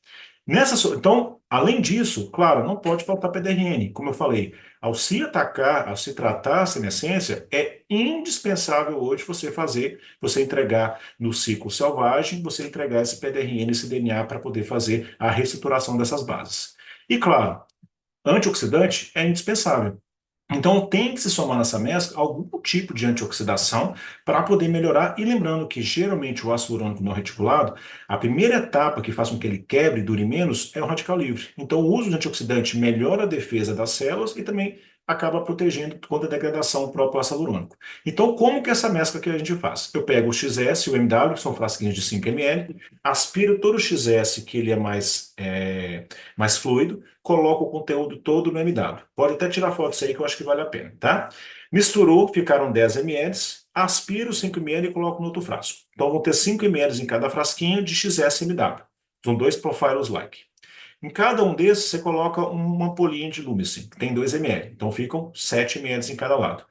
Então, além disso, claro, não pode faltar PDRN. Como eu falei, ao se atacar, ao se tratar a senescência, é indispensável hoje você entregar no ciclo selvagem, você entregar esse PDRN, esse DNA para poder fazer a reestruturação dessas bases. E claro, antioxidante é indispensável. Então, tem que se somar nessa mescla algum tipo de antioxidação para poder melhorar. E lembrando que, geralmente, o ácido hialurônico não reticulado, a primeira etapa que faz com que ele quebre e dure menos é o radical livre. Então, o uso de antioxidante melhora a defesa das células e também acaba protegendo contra a degradação do próprio ácido hialurônico. Então, como que é essa mescla que a gente faz? Eu pego o XS e o MW, que são frasquinhos de 5 ml, aspiro todo o XS, que ele é mais fluido, coloco o conteúdo todo no MW. Pode até tirar foto disso aí que eu acho que vale a pena, tá? Misturou, ficaram 10 ml, aspiro 5 ml e coloco no outro frasco. Então vão ter 5 ml em cada frasquinho de XS-MW. São dois profiles like. Em cada um desses, você coloca uma ampolinha de Lumicin, que tem 2 ml. Então ficam 7 ml em cada lado.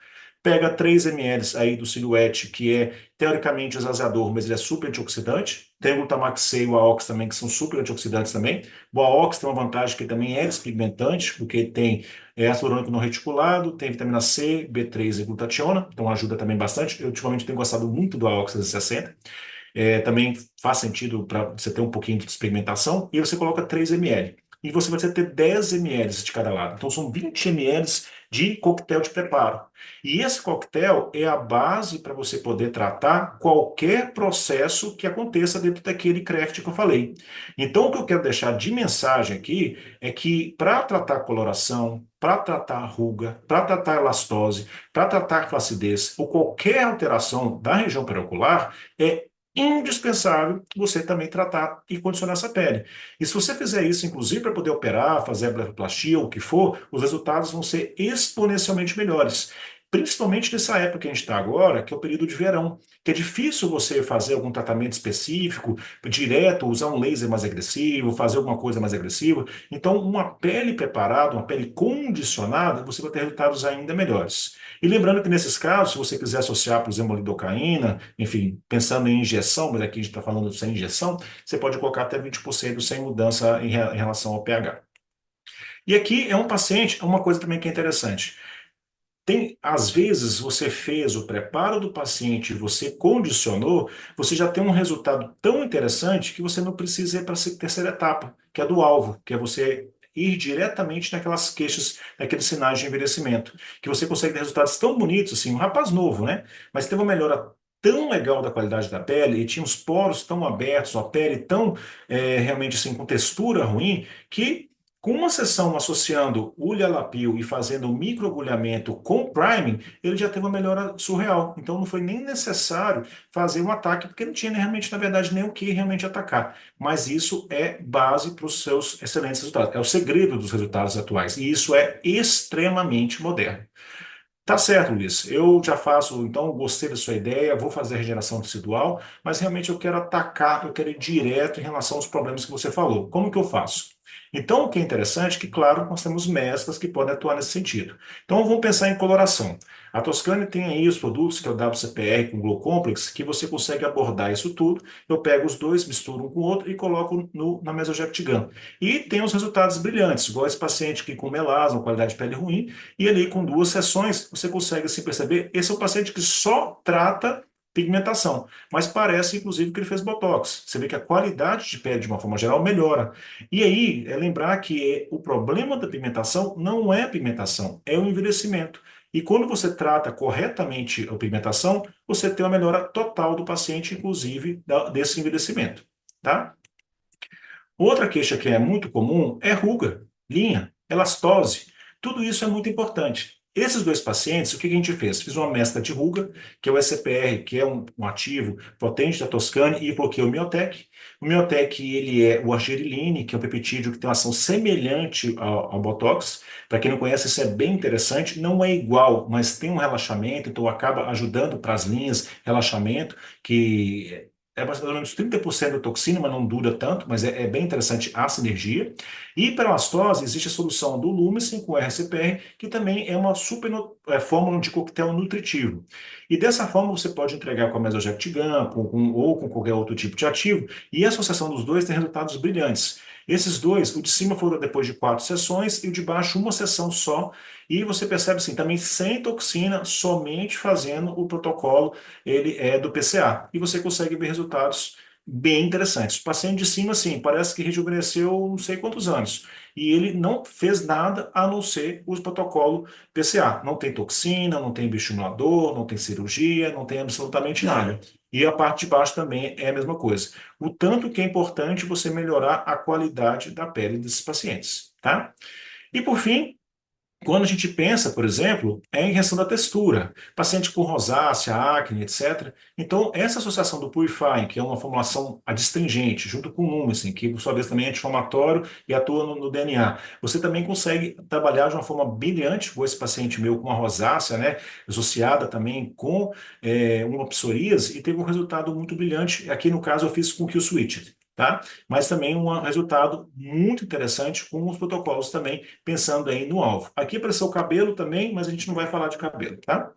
Pega 3 ml aí do Silhouette, que é teoricamente esvaziador, mas ele é super antioxidante. Tem o Glutamax C e o AOX também, que são super antioxidantes também. O AOX tem uma vantagem que também é despigmentante, porque tem ácido hialurônico não reticulado, tem vitamina C, B3 e glutationa, então ajuda também bastante. Eu ultimamente tenho gostado muito do AOX 360. Também faz sentido para você ter um pouquinho de despigmentação, e você coloca 3 ml. E você vai ter 10 ml de cada lado. Então são 20 ml de coquetel de preparo. E esse coquetel é a base para você poder tratar qualquer processo que aconteça dentro daquele craft que eu falei. Então o que eu quero deixar de mensagem aqui é que para tratar coloração, para tratar ruga, para tratar elastose, para tratar flacidez ou qualquer alteração da região periocular, é indispensável você também tratar e condicionar essa pele. E se você fizer isso, inclusive para poder operar, fazer a blefaroplastia ou o que for, os resultados vão ser exponencialmente melhores. Principalmente nessa época que a gente está agora, que é o período de verão, que é difícil você fazer algum tratamento específico, direto, usar um laser mais agressivo, fazer alguma coisa mais agressiva. Então, uma pele preparada, uma pele condicionada, você vai ter resultados ainda melhores. E lembrando que nesses casos, se você quiser associar, por exemplo, a lidocaína, enfim, pensando em injeção, mas aqui a gente está falando sem injeção, você pode colocar até 20% sem mudança em relação ao pH. E aqui é um paciente, uma coisa também que é interessante. Às vezes, você fez o preparo do paciente, você condicionou, você já tem um resultado tão interessante que você não precisa ir para a terceira etapa, que é do alvo, que é você ir diretamente naquelas queixas, naqueles sinais de envelhecimento, que você consegue ter resultados tão bonitos, assim, um rapaz novo, né? Mas teve uma melhora tão legal da qualidade da pele, e tinha os poros tão abertos, a pele tão realmente assim, com textura ruim, que com uma sessão associando o Lialapil e fazendo o microagulhamento com priming, ele já teve uma melhora surreal. Então não foi nem necessário fazer um ataque, porque não tinha realmente, na verdade, nem o que realmente atacar. Mas isso é base para os seus excelentes resultados. É o segredo dos resultados atuais. E isso é extremamente moderno. Tá certo, Luiz. Eu já faço, então, gostei da sua ideia, vou fazer a regeneração tecidual, mas realmente eu quero atacar, eu quero ir direto em relação aos problemas que você falou. Como que eu faço? Então, o que é interessante é que, claro, nós temos mesclas que podem atuar nesse sentido. Então, vamos pensar em coloração. A Toscane tem aí os produtos, que é o WCPR com Glow Complex, que você consegue abordar isso tudo. Eu pego os dois, misturo um com o outro e coloco na Mesojact Gun. E tem os resultados brilhantes, igual esse paciente aqui com melasma, qualidade de pele ruim, e ali com 2 sessões você consegue assim perceber, esse é o paciente que só trata pigmentação, mas parece inclusive que ele fez botox. Você vê que a qualidade de pele de uma forma geral melhora. E aí é lembrar que o problema da pigmentação não é a pigmentação, é o envelhecimento. E quando você trata corretamente a pigmentação, você tem uma melhora total do paciente, inclusive desse envelhecimento, tá? Outra queixa que é muito comum é ruga, linha, elastose. Tudo isso é muito importante. Esses dois pacientes, o que a gente fez? Fiz uma mescla de ruga, que é o SCPR, que é um ativo potente da Toscane, e coloquei o Miotec. O Miotec, ele é o argiriline, que é um peptídeo que tem uma ação semelhante ao Botox. Para quem não conhece, isso é bem interessante. Não é igual, mas tem um relaxamento, então acaba ajudando para as linhas, relaxamento, que é mais ou menos 30% da toxina, mas não dura tanto, mas é bem interessante a sinergia. E para elastose, existe a solução do Lumicin com RCPR, que também é uma super fórmula de coquetel nutritivo. E dessa forma você pode entregar com a Mesojact-Gun ou com qualquer outro tipo de ativo, e a associação dos dois tem resultados brilhantes. Esses dois, o de cima foram depois de 4 sessões e o de baixo uma sessão só, e você percebe assim, também sem toxina, somente fazendo o protocolo ele é do PCA. E você consegue ver resultados bem interessantes. O paciente de cima, sim, parece que rejuvenesceu não sei quantos anos. E ele não fez nada a não ser o protocolo PCA. Não tem toxina, não tem bioestimulador, não tem cirurgia, não tem absolutamente nada. E a parte de baixo também é a mesma coisa. O tanto que é importante você melhorar a qualidade da pele desses pacientes, tá? E por fim, quando a gente pensa, por exemplo, é em questão da textura, paciente com rosácea, acne, etc. Então, essa associação do Purifying, que é uma formulação adstringente, junto com o Lumicin, que por sua vez também é anti-inflamatório e atua no DNA, você também consegue trabalhar de uma forma brilhante com esse paciente meu com uma rosácea, né, associada também com uma psoríase, e teve um resultado muito brilhante. Aqui, no caso, eu fiz com o Kill Switch. Tá? Mas também um resultado muito interessante com os protocolos também, pensando aí no alvo. Aqui apareceu o cabelo também, mas a gente não vai falar de cabelo, tá?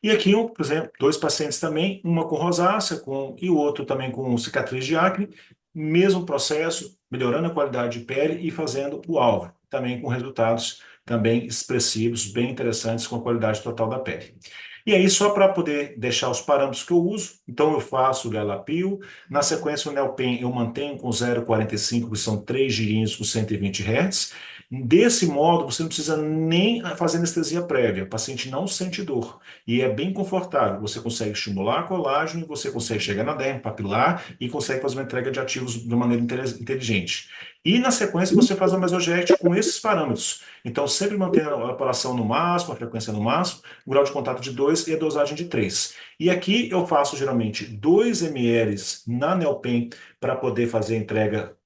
E aqui, por exemplo, 2 pacientes também, uma com rosácea e o outro também com cicatriz de acne, mesmo processo, melhorando a qualidade de pele e fazendo o alvo, também com resultados também expressivos, bem interessantes com a qualidade total da pele. E aí, só para poder deixar os parâmetros que eu uso, então eu faço o Galapil, na sequência o Nelpen eu mantenho com 0,45, que são 3 girinhos com 120 Hz. Desse modo, você não precisa nem fazer anestesia prévia, o paciente não sente dor. E é bem confortável, você consegue estimular colágeno, você consegue chegar na derme papilar e consegue fazer uma entrega de ativos de maneira inteligente. E na sequência você faz a mesogeste com esses parâmetros. Então, sempre mantendo a aparação no máximo, a frequência no máximo, o grau de contato de 2 e a dosagem de 3. E aqui eu faço geralmente 2 ml na Nelpen para poder fazer a entrega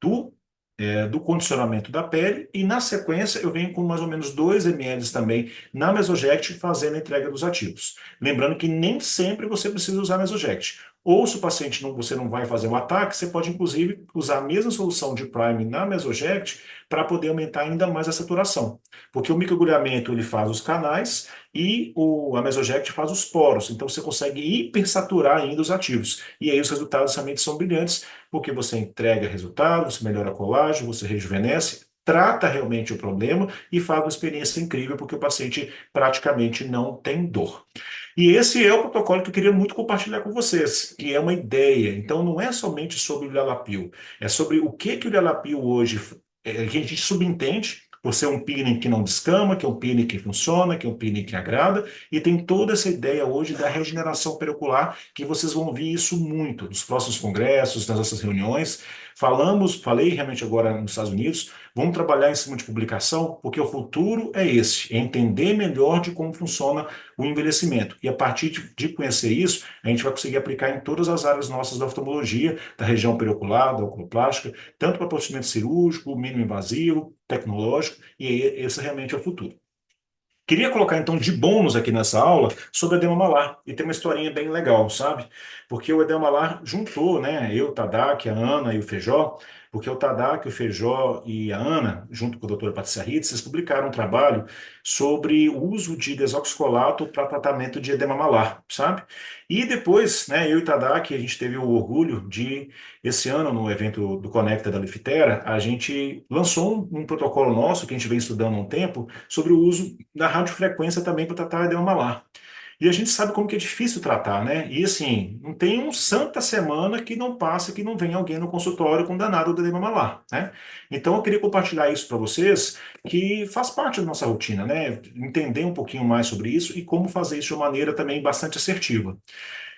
do condicionamento da pele, e na sequência eu venho com mais ou menos 2 ml também na Mesoject fazendo a entrega dos ativos. Lembrando que nem sempre você precisa usar Mesoject. Ou se o paciente você não vai fazer o ataque, você pode inclusive usar a mesma solução de Prime na Mesoject para poder aumentar ainda mais a saturação. Porque o microagulhamento ele faz os canais e a Mesoject faz os poros. Então você consegue hipersaturar ainda os ativos. E aí os resultados realmente são brilhantes, porque você entrega resultado, você melhora a colagem, você rejuvenesce, trata realmente o problema e faz uma experiência incrível, porque o paciente praticamente não tem dor. E esse é o protocolo que eu queria muito compartilhar com vocês, que é uma ideia. Então, não é somente sobre o Lialapil, é sobre o que o Lialapil hoje que a gente subentende por ser um peeling que não descama, que é um peeling que funciona, que é um peeling que agrada, e tem toda essa ideia hoje da regeneração periocular, que vocês vão ver isso muito nos próximos congressos, nas nossas reuniões. Falei realmente agora nos Estados Unidos, vamos trabalhar em cima de publicação, porque o futuro é esse, é entender melhor de como funciona o envelhecimento. E a partir de conhecer isso, a gente vai conseguir aplicar em todas as áreas nossas da oftalmologia, da região periocular, da oculoplástica, tanto para procedimento cirúrgico, mínimo invasivo, tecnológico, e esse realmente é o futuro. Queria colocar então de bônus aqui nessa aula sobre edema malar. E tem uma historinha bem legal, sabe? Porque o edema malar juntou, né? Eu, o Tadak, a Ana e o Feijó, porque o Tadak, o Feijó e a Ana, junto com a doutora Patrícia Ritz, eles publicaram um trabalho sobre o uso de desoxicolato para tratamento de edema malar, sabe? E depois, né, eu e o Tadak, a gente teve o orgulho de, esse ano, no evento do Conecta da Lifitera, a gente lançou um protocolo nosso, que a gente vem estudando há um tempo, sobre o uso da radiofrequência também para tratar edema malar. E a gente sabe como que é difícil tratar, né? E assim, não tem um santa semana que não passa que não venha alguém no consultório com danado do edema malar, né? Então eu queria compartilhar isso para vocês, que faz parte da nossa rotina, né? Entender um pouquinho mais sobre isso e como fazer isso de uma maneira também bastante assertiva.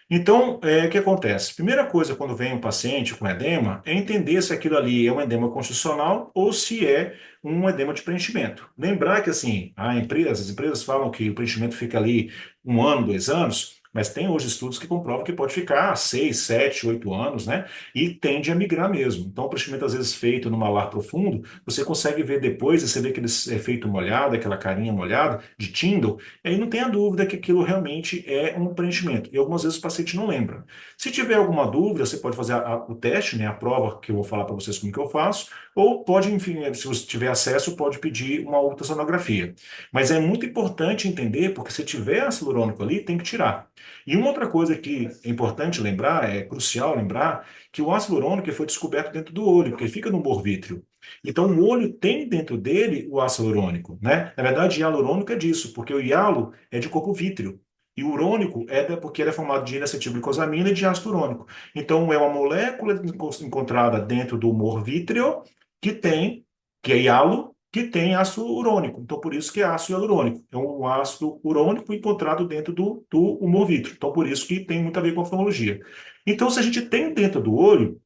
Então, o que acontece? Primeira coisa, quando vem um paciente com edema, é entender se aquilo ali é um edema constitucional ou se é um edema de preenchimento. Lembrar que, assim, as empresas falam que o preenchimento fica ali 1 ano, 2 anos, mas tem hoje estudos que comprovam que pode ficar 6, 7, 8 anos, né? E tende a migrar mesmo. Então, o preenchimento, às vezes, feito no malar profundo, você consegue ver depois, e você vê aquele efeito molhado, aquela carinha molhada, de Tyndall, e aí não tenha dúvida que aquilo realmente é um preenchimento. E algumas vezes o paciente não lembra. Se tiver alguma dúvida, você pode fazer o teste, né, a prova que eu vou falar para vocês como que eu faço, ou pode, enfim, se você tiver acesso, pode pedir uma ultrassonografia. Mas é muito importante entender, porque se tiver ácido urônico ali, tem que tirar. E uma outra coisa que é importante lembrar, é crucial lembrar, que o ácido urônico foi descoberto dentro do olho, porque ele fica no humor vítreo. Então, o olho tem dentro dele o ácido urônico, né? Na verdade, hialurônico é disso, porque o hialo é de corpo vítreo. E o urônico porque ele é formado de N-acetilglicosamina e de ácido urônico. Então, é uma molécula encontrada dentro do humor vítreo que é hialo, que tem ácido urônico. Então, por isso que é ácido hialurônico. É um ácido urônico encontrado dentro do humor vítreo. Então, por isso que tem muito a ver com a oftalmologia. Então, se a gente tem dentro do olho,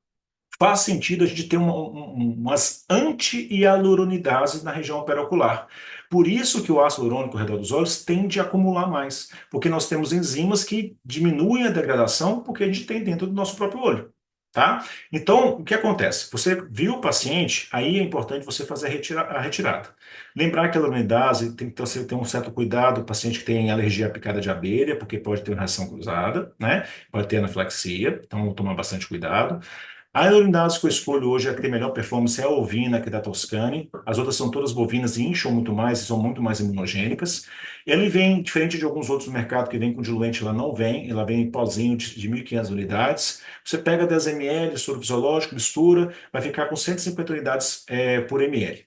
faz sentido a gente ter umas anti-hialuronidases na região periocular. Por isso que o ácido hialurônico ao redor dos olhos tende a acumular mais, porque nós temos enzimas que diminuem a degradação porque a gente tem dentro do nosso próprio olho. Tá? Então, o que acontece? Você viu o paciente, aí é importante você fazer a retirada. Lembrar que a hialuronidase tem que você ter um certo cuidado, o paciente que tem alergia à picada de abelha, porque pode ter uma reação cruzada, né? Pode ter anafilaxia, então tomar bastante cuidado. A unidade que eu escolho hoje, a que tem melhor performance é a ovina, que é da Toscane. As outras são todas bovinas e incham muito mais e são muito mais imunogênicas. Ele vem, diferente de alguns outros no mercado que vem com diluente, ela vem em pozinho de 1.500 unidades. Você pega 10 ml, soro fisiológico, mistura, vai ficar com 150 unidades por ml.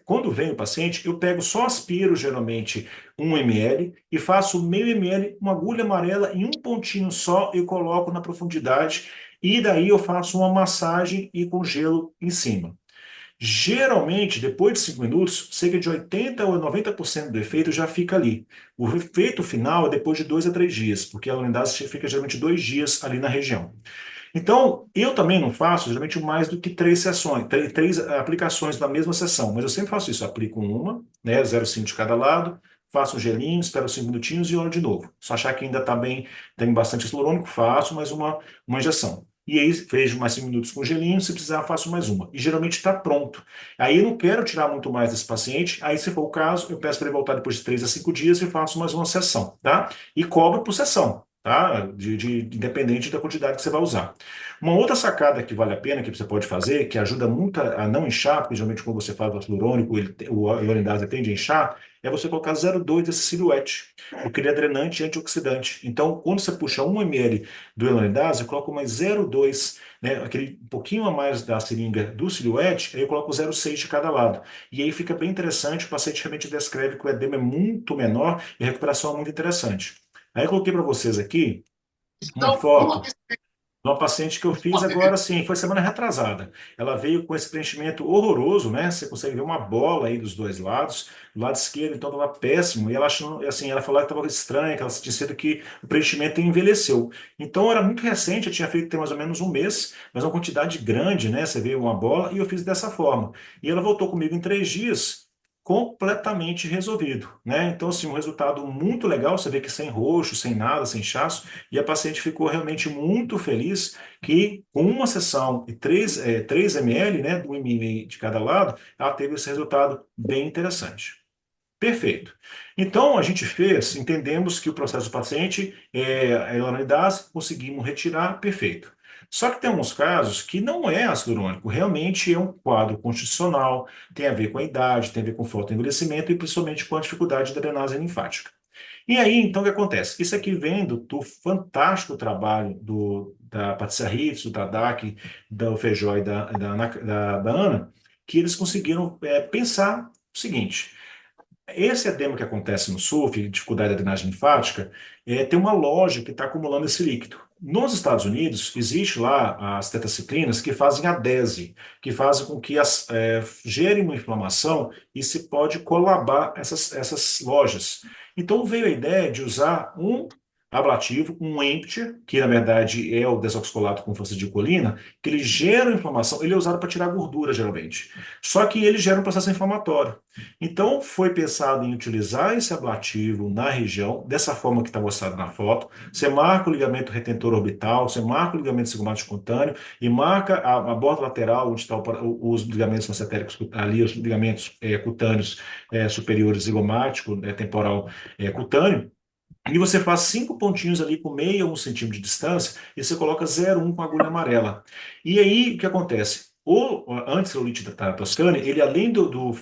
Quando vem o paciente, eu pego só aspiro, geralmente, 1 ml e faço meio ml, uma agulha amarela em um pontinho só e coloco na profundidade e daí eu faço uma massagem e com gelo em cima. Geralmente, depois de 5 minutos, cerca de 80 ou 90% do efeito já fica ali. O efeito final é depois de 2 a 3 dias, porque a unidade fica geralmente 2 dias ali na região. Então, eu também não faço geralmente mais do que 3 sessões, três aplicações na mesma sessão, mas eu sempre faço isso. Aplico uma, né, 0,5 de cada lado, faço um gelinho, espero 5 minutinhos e olho de novo. Se achar que ainda está bem, tem bastante hialurônico, faço mais uma injeção. E aí, vejo mais 5 minutos com gelinho, se precisar, faço mais uma. E geralmente está pronto. Aí eu não quero tirar muito mais desse paciente, aí se for o caso, eu peço para ele voltar depois de 3 a 5 dias e faço mais uma sessão, tá? E cobro por sessão, tá? Independente da quantidade que você vai usar. Uma outra sacada que vale a pena, que você pode fazer, que ajuda muito a não inchar, porque geralmente quando você faz o ácido hialurônico, o hialuronidase tende a inchar, é você colocar 0,2 desse silhuete, porque ele é drenante e antioxidante. Então, quando você puxa 1 ml do hialuronidase, eu coloco mais 0,2, né, aquele pouquinho a mais da seringa do silhuete, aí eu coloco 0,6 de cada lado. E aí fica bem interessante, o paciente realmente descreve que o edema é muito menor e a recuperação é muito interessante. Aí eu coloquei para vocês aqui uma foto. Uma paciente que eu fiz agora, sim, foi semana retrasada. Ela veio com esse preenchimento horroroso, né? Você consegue ver uma bola aí dos dois lados. Do lado esquerdo, então, estava péssimo. E ela achou, assim, ela falou que estava estranha, que ela tinha sido que o preenchimento envelheceu. Então, era muito recente, eu tinha feito tem mais ou menos um mês, mas uma quantidade grande, né? Você vê uma bola, e eu fiz dessa forma. E ela voltou comigo em 3 dias, completamente resolvido, né? Então, assim, um resultado muito legal. Você vê que sem roxo, sem nada, sem inchaço. E a paciente ficou realmente muito feliz que, com uma sessão e 3 ml, né, do 1 ml de cada lado, ela teve esse resultado bem interessante. Perfeito. Então, a gente fez, entendemos que o processo do paciente é a hyaluronidase, conseguimos retirar, perfeito. Só que tem alguns casos que não é ácido urônico, realmente é um quadro constitucional, tem a ver com a idade, tem a ver com falta de envelhecimento e principalmente com a dificuldade da drenagem linfática. E aí, então, o que acontece? Isso aqui vem do fantástico trabalho da Patrícia Ritz, do Tadak, da Feijó e da Ana, que eles conseguiram pensar o seguinte: esse edema que acontece no SUF, dificuldade da drenagem linfática, tem uma loja que está acumulando esse líquido. Nos Estados Unidos, existe lá as tetraciclinas que fazem adese, que fazem com que gerem uma inflamação e se pode colabar essas lojas. Então veio a ideia de usar um ablativo, um empty, que na verdade é o desoxicolato com força de colina, que ele gera inflamação, ele é usado para tirar gordura geralmente. Só que ele gera um processo inflamatório. Então, foi pensado em utilizar esse ablativo na região, dessa forma que está mostrado na foto. Você marca o ligamento retentor orbital, você marca o ligamento sigmoide cutâneo e marca a borda lateral, onde estão os ligamentos macetéricos, ali os ligamentos cutâneos superiores zigomático, temporal cutâneo. E você faz 5 pontinhos ali com meio a 1 centímetro de distância e você coloca 0,1 com agulha amarela. E aí, o que acontece? O anticelulite da Toscane, ele além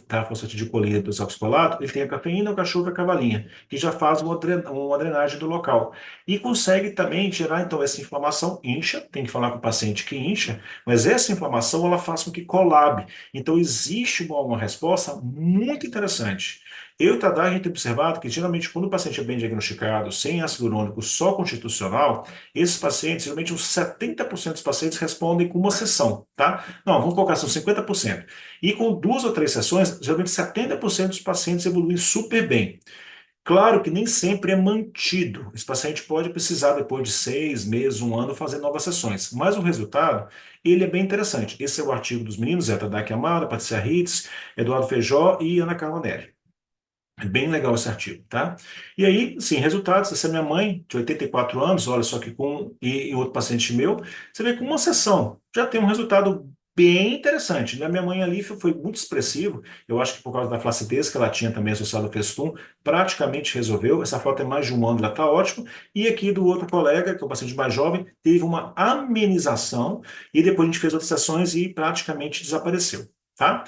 da fosfatidilcolina e do oxalato, ele tem a cafeína, o cachorro e a cavalinha, que já faz uma drenagem do local. E consegue também gerar, então, essa inflamação incha, tem que falar com o paciente que incha, mas essa inflamação, ela faz com que colabe. Então, existe uma resposta muito interessante. Eu e o Tadá, a gente tem observado que, geralmente, quando o paciente é bem diagnosticado, sem ácido urônico só constitucional, esses pacientes, geralmente uns 70% dos pacientes respondem com uma sessão, tá? Não, vamos colocar assim, 50%. E com 2 ou 3 sessões, geralmente 70% dos pacientes evoluem super bem. Claro que nem sempre é mantido. Esse paciente pode precisar, depois de 6 meses, um ano, fazer novas sessões. Mas o resultado, ele é bem interessante. Esse é o artigo dos meninos, Zé Tadá Amada, Patrícia Ritz, Eduardo Feijó e Ana Carla Neri. É bem legal esse artigo, tá? E aí, sim, resultados. Essa é minha mãe, de 84 anos, olha só que e outro paciente meu, você vê que com uma sessão já tem um resultado bem interessante, né? Minha mãe ali foi muito expressivo, eu acho que por causa da flacidez que ela tinha também associada ao Festum, praticamente resolveu. Essa foto é mais de um ano, ela tá ótima. E aqui do outro colega, que é o paciente mais jovem, teve uma amenização e depois a gente fez outras sessões e praticamente desapareceu, tá?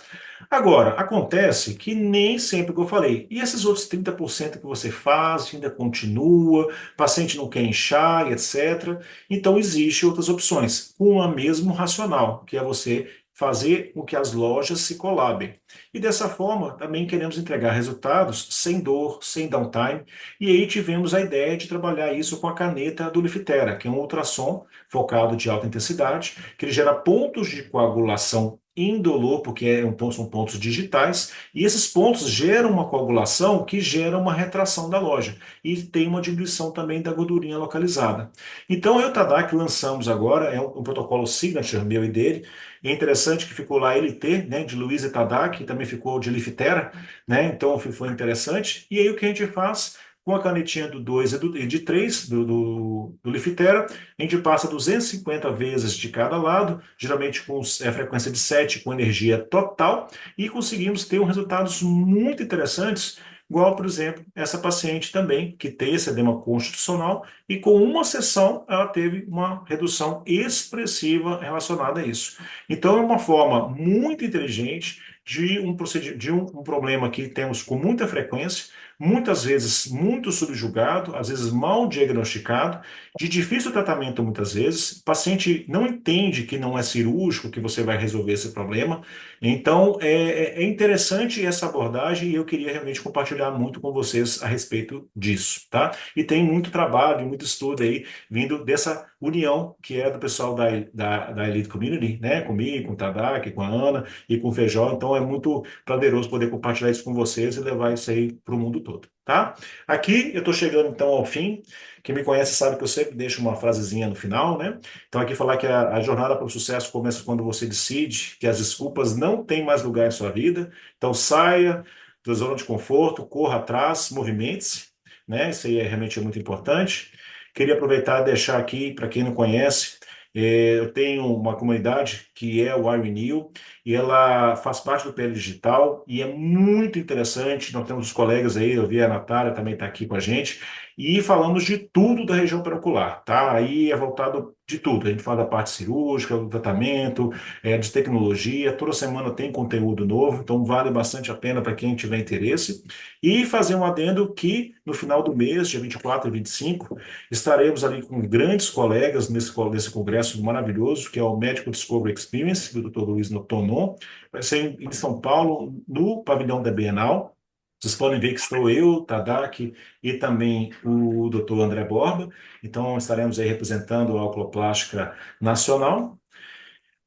Agora, acontece que nem sempre que eu falei. E esses outros 30% que você faz, ainda continua, o paciente não quer inchar, e etc. Então, existem outras opções, com o mesmo racional, que é você fazer com que as lojas se colabem. E dessa forma, também queremos entregar resultados sem dor, sem downtime. E aí tivemos a ideia de trabalhar isso com a caneta do Liftera, que é um ultrassom focado de alta intensidade, que ele gera pontos de coagulação indolor, porque são pontos digitais, e esses pontos geram uma coagulação que gera uma retração da loja e tem uma diminuição também da gordurinha localizada. Então, eu e o Tadak lançamos agora, é um protocolo signature meu e dele. É interessante que ficou lá LT, né, de Luiz e Tadak, e também ficou de Liftera, né, então foi interessante. E aí o que a gente faz? Com a canetinha do 2 e de 3 do Liftera, a gente passa 250 vezes de cada lado, geralmente com frequência de 7, com energia total, e conseguimos ter resultados muito interessantes, igual, por exemplo, essa paciente também, que tem esse edema constitucional, e com uma sessão ela teve uma redução expressiva relacionada a isso. Então, é uma forma muito inteligente de um problema que temos com muita frequência, muitas vezes muito subjugado, às vezes mal diagnosticado, de difícil tratamento muitas vezes. O paciente não entende que não é cirúrgico que você vai resolver esse problema. Então, é interessante essa abordagem e eu queria realmente compartilhar muito com vocês a respeito disso, tá? E tem muito trabalho, muito estudo aí vindo dessa união que é do pessoal da Elite Community, né? Comigo, com o Tadak, com a Ana e com o Feijó. Então, é muito prazeroso poder compartilhar isso com vocês e levar isso aí para o mundo todo, tá? Aqui eu estou chegando então ao fim. Quem me conhece sabe que eu sempre deixo uma frasezinha no final, né? Então, aqui falar que a jornada para o sucesso começa quando você decide que as desculpas não têm mais lugar em sua vida. Então, saia da zona de conforto, corra atrás, movimente-se, né? Isso aí é realmente muito importante. Queria aproveitar e deixar aqui, para quem não conhece, eu tenho uma comunidade que é o iRenew e ela faz parte do PL Digital e é muito interessante. Nós temos os colegas aí, eu vi a Natália também está aqui com a gente, e falamos de tudo da região perocular, tá? Aí é voltado de tudo. A gente fala da parte cirúrgica, do tratamento, de tecnologia. Toda semana tem conteúdo novo, então vale bastante a pena para quem tiver interesse. E fazer um adendo que no final do mês, dia 24 e 25, estaremos ali com grandes colegas nesse congresso maravilhoso, que é o Medical Discovery Experience, do Dr. Luiz Tonon. Vai ser em São Paulo, no pavilhão da Bienal. Vocês podem ver que estou eu, Tadak e também o Dr. André Borba. Então, estaremos aí representando a Oculoplástica Nacional.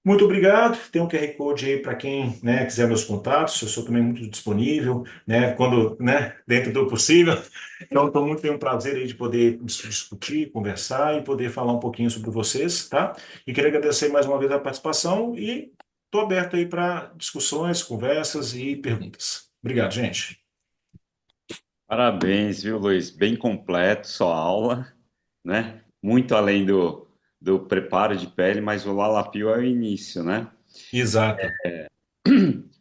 Muito obrigado. Tem um QR Code aí para quem, né, quiser meus contatos. Eu sou também muito disponível, né, quando, né, dentro do possível. Então, tenho um prazer aí de poder discutir, conversar e poder falar um pouquinho sobre vocês, tá? E queria agradecer mais uma vez a participação e estou aberto aí para discussões, conversas e perguntas. Obrigado, gente. Parabéns, viu, Luiz? Bem completo sua aula, né? Muito além do preparo de pele, mas o Lalapio é o início, né? Exato.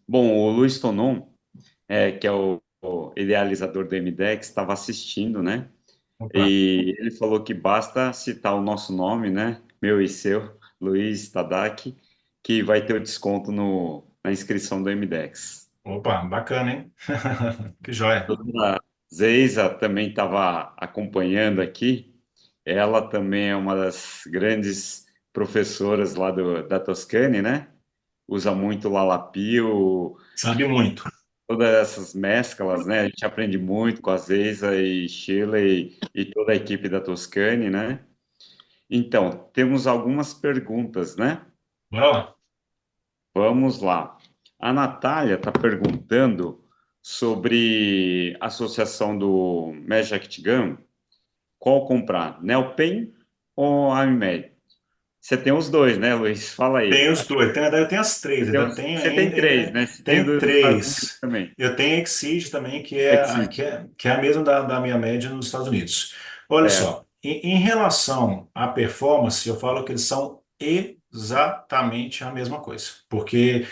Bom, o Luiz Tonon, que é o idealizador do MDEX, estava assistindo, né? Opa. E ele falou que basta citar o nosso nome, né? Meu e seu, Luiz Tadaki, que vai ter o desconto na inscrição do MDEX. Opa, bacana, hein? Que joia. A Zeisa também estava acompanhando aqui. Ela também é uma das grandes professoras lá da Toscane, né? Usa muito o Lalapio, Sabe muito. todas essas mesclas, né? A gente aprende muito com a Zeisa e Sheila e toda a equipe da Toscane, né? Então, temos algumas perguntas, né? Bora lá. Vamos lá. A Natália está perguntando sobre a associação do Magic Gun. Qual comprar? Nelpen ou Amimed? Você tem os dois, né, Luiz? Fala aí. Tem os dois. Eu tenho as três. Ainda tem, Você tem três, né? Você tem tem dos Estados Unidos três. também. Eu tenho a Exceed também, que é, a- Exit. que é, que é a mesma da minha média nos Estados Unidos. Olha Certo. só, em relação à performance, eu falo que eles são exatamente a mesma coisa. Porque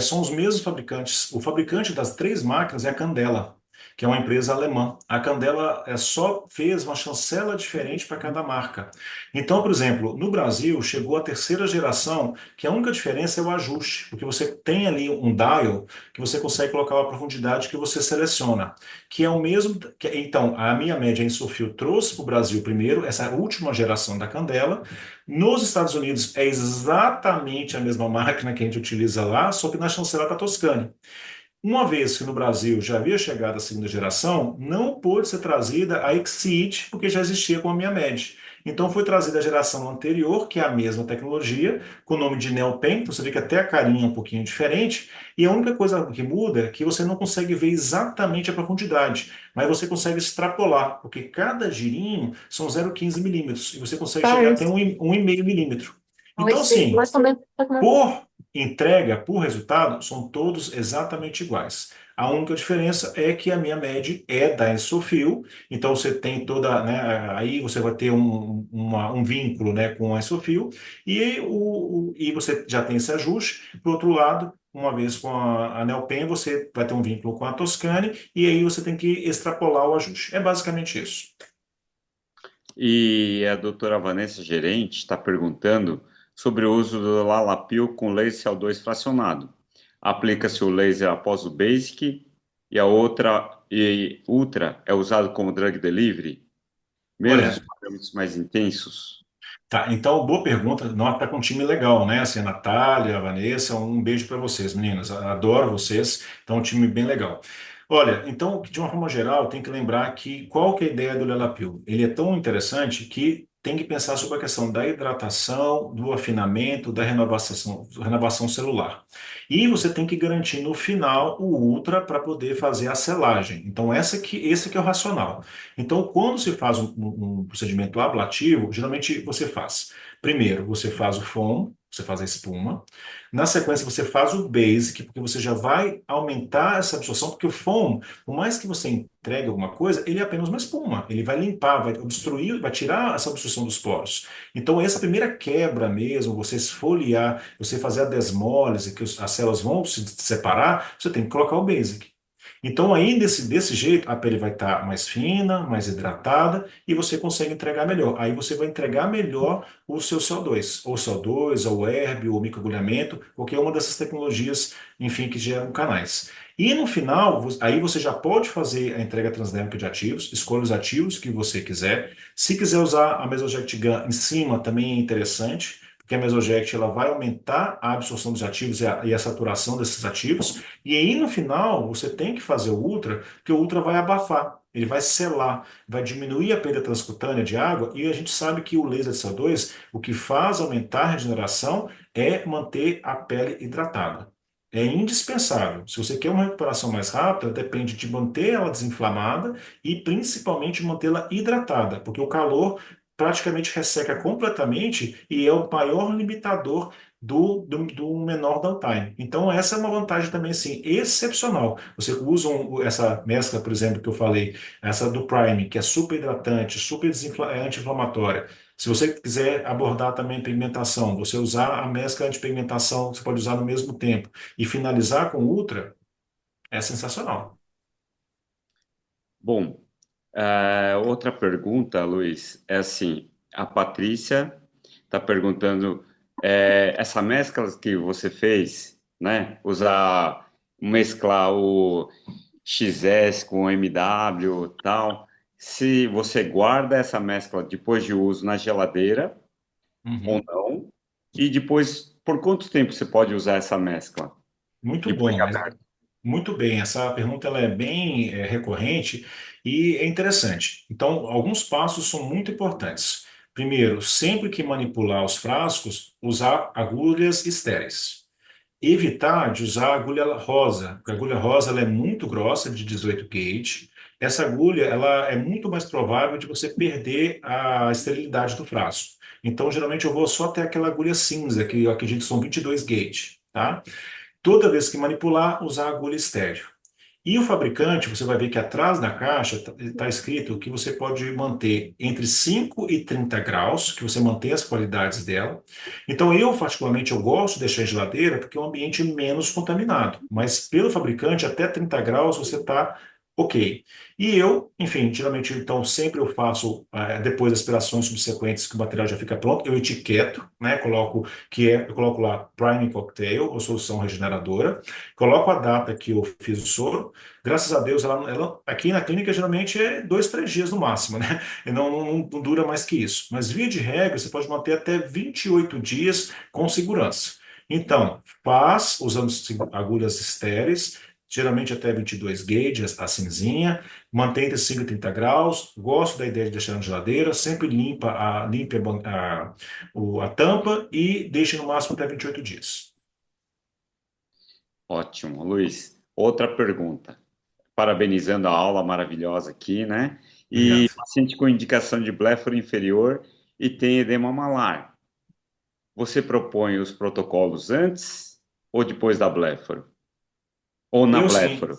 são os mesmos fabricantes. O fabricante das três máquinas é a Candela, que é uma empresa alemã. A Candela só fez uma chancela diferente para cada marca. Então, por exemplo, no Brasil chegou a terceira geração, que a única diferença é o ajuste, porque você tem ali um dial que você consegue colocar a profundidade que você seleciona, que é o mesmo. Então, a minha média em Sofio trouxe para o Brasil primeiro, essa última geração da Candela. Nos Estados Unidos é exatamente a mesma máquina que a gente utiliza lá, só que na chancela da Toscane. Uma vez que no Brasil já havia chegado a segunda geração, não pôde ser trazida a Exceed, porque já existia com a minha Med. Então foi trazida a geração anterior, que é a mesma tecnologia, com o nome de Neopen, então você vê que até a carinha é um pouquinho diferente, e a única coisa que muda é que você não consegue ver exatamente a profundidade, mas você consegue extrapolar, porque cada girinho são 0,15 milímetros, e você consegue Tá, chegar até isso. 1,5 milímetro. Então, Mas assim, mas também tá com por entrega, por resultado, são todos exatamente iguais. A única diferença é que a minha média é da Isofil, então você tem toda, né, aí você vai ter um vínculo, né, com a Isofil e você já tem esse ajuste. Por outro lado, uma vez com a Nelpen, você vai ter um vínculo com a Toscane e aí você tem que extrapolar o ajuste. É basicamente isso. E a doutora Vanessa Gerente está perguntando sobre o uso do Lalapio com laser CO2 fracionado. aplica-se o laser após o basic, e a outra, e ultra, é usado como drug delivery, mesmo os Olha, parâmetros mais intensos. tá, então, boa pergunta. Nós tá com um time legal, né? Assim, a Natália, a Vanessa, um beijo para vocês, meninas. Adoro vocês. Então, um time bem legal. Olha, então, de uma forma geral, tem que lembrar que qual que é a ideia do Lelapil? Ele é tão interessante que tem que pensar sobre a questão da hidratação, do afinamento, da renovação celular. E você tem que garantir no final o ultra para poder fazer a selagem. Então, esse que é o racional. Então, quando se faz um procedimento ablativo, geralmente você faz. Primeiro, você faz o foam, você faz a espuma. Na sequência, você faz o basic, porque você já vai aumentar essa absorção, porque o foam, por mais que você entregue alguma coisa, ele é apenas uma espuma. Ele vai limpar, vai obstruir, vai tirar essa obstrução dos poros. Então, essa primeira quebra mesmo, você esfoliar, você fazer a desmólise, que as células vão se separar, você tem que colocar o basic. Então, aí, desse jeito, a pele vai estar mais fina, mais hidratada e você consegue entregar melhor. Aí você vai entregar melhor o seu CO2, ou CO2, ou herb, ou microagulhamento, qualquer uma dessas tecnologias, enfim, que geram canais. E no final, aí você já pode fazer a entrega transdérmica de ativos, escolha os ativos que você quiser. Se quiser usar a Mesojet Gun em cima, também é interessante, porque a Mesojet ela vai aumentar a absorção dos ativos e a saturação desses ativos. E aí, no final, você tem que fazer o ultra, que o ultra vai abafar, ele vai selar, vai diminuir a perda transcutânea de água, e a gente sabe que o laser de CO2, o que faz aumentar a regeneração é manter a pele hidratada. É indispensável. Se você quer uma recuperação mais rápida, depende de manter ela desinflamada e principalmente mantê-la hidratada, porque o calor praticamente resseca completamente e é o maior limitador do menor downtime. Então, essa é uma vantagem também, assim, excepcional. Você usa essa mescla, por exemplo, que eu falei, essa do Prime, que é super hidratante, super anti-inflamatória. Se você quiser abordar também pigmentação, você usar a mescla antipigmentação, você pode usar no mesmo tempo, e finalizar com Ultra, é sensacional. Bom, outra pergunta, Luiz, é assim, a Patrícia está perguntando, essa mescla que você fez, né, mesclar o XS com o MW e tal, se você guarda essa mescla depois de uso na geladeira ou Uhum. não, e depois, por quanto tempo você pode usar essa mescla? Muito Depois bom, de mas aberto. muito bem. Essa pergunta ela é bem recorrente e é interessante. Então, alguns passos são muito importantes. Primeiro, sempre que manipular os frascos, usar agulhas estéreis. Evitar de usar a agulha rosa, porque a agulha rosa ela é muito grossa, de 18 gauge. Essa agulha ela é muito mais provável de você perder a esterilidade do frasco. Então, geralmente, eu vou só até aquela agulha cinza, que eu acredito que são 22 gauge, tá? Toda vez que manipular, usar a agulha estéreo. E o fabricante, você vai ver que atrás da caixa está escrito que você pode manter entre 5 e 30 graus, que você mantém as qualidades dela. Então, eu, particularmente, eu gosto de deixar em geladeira porque é um ambiente menos contaminado. Mas pelo fabricante, até 30 graus você está ok. E eu, enfim, geralmente, então, sempre eu faço, depois das operações subsequentes que o material já fica pronto, eu etiqueto, né, eu coloco lá Prime Cocktail, ou solução regeneradora, coloco a data que eu fiz o soro. Graças a Deus, ela aqui na clínica geralmente é 2, 3 dias no máximo, né? E não dura mais que isso. Mas via de regra, você pode manter até 28 dias com segurança. Então, faz usando agulhas estéreis, geralmente até 22 gauge, a cinzinha, mantém entre 5 e 30 graus. Gosto da ideia de deixar na geladeira, sempre limpe a tampa e deixe no máximo até 28 dias. Ótimo, Luiz. Outra pergunta. Parabenizando a aula maravilhosa aqui, né? E Obrigado. paciente com indicação de blefaro inferior e tem edema malar. Você propõe os protocolos antes ou depois da blefaro? Ou na Eu, sim, blefaro?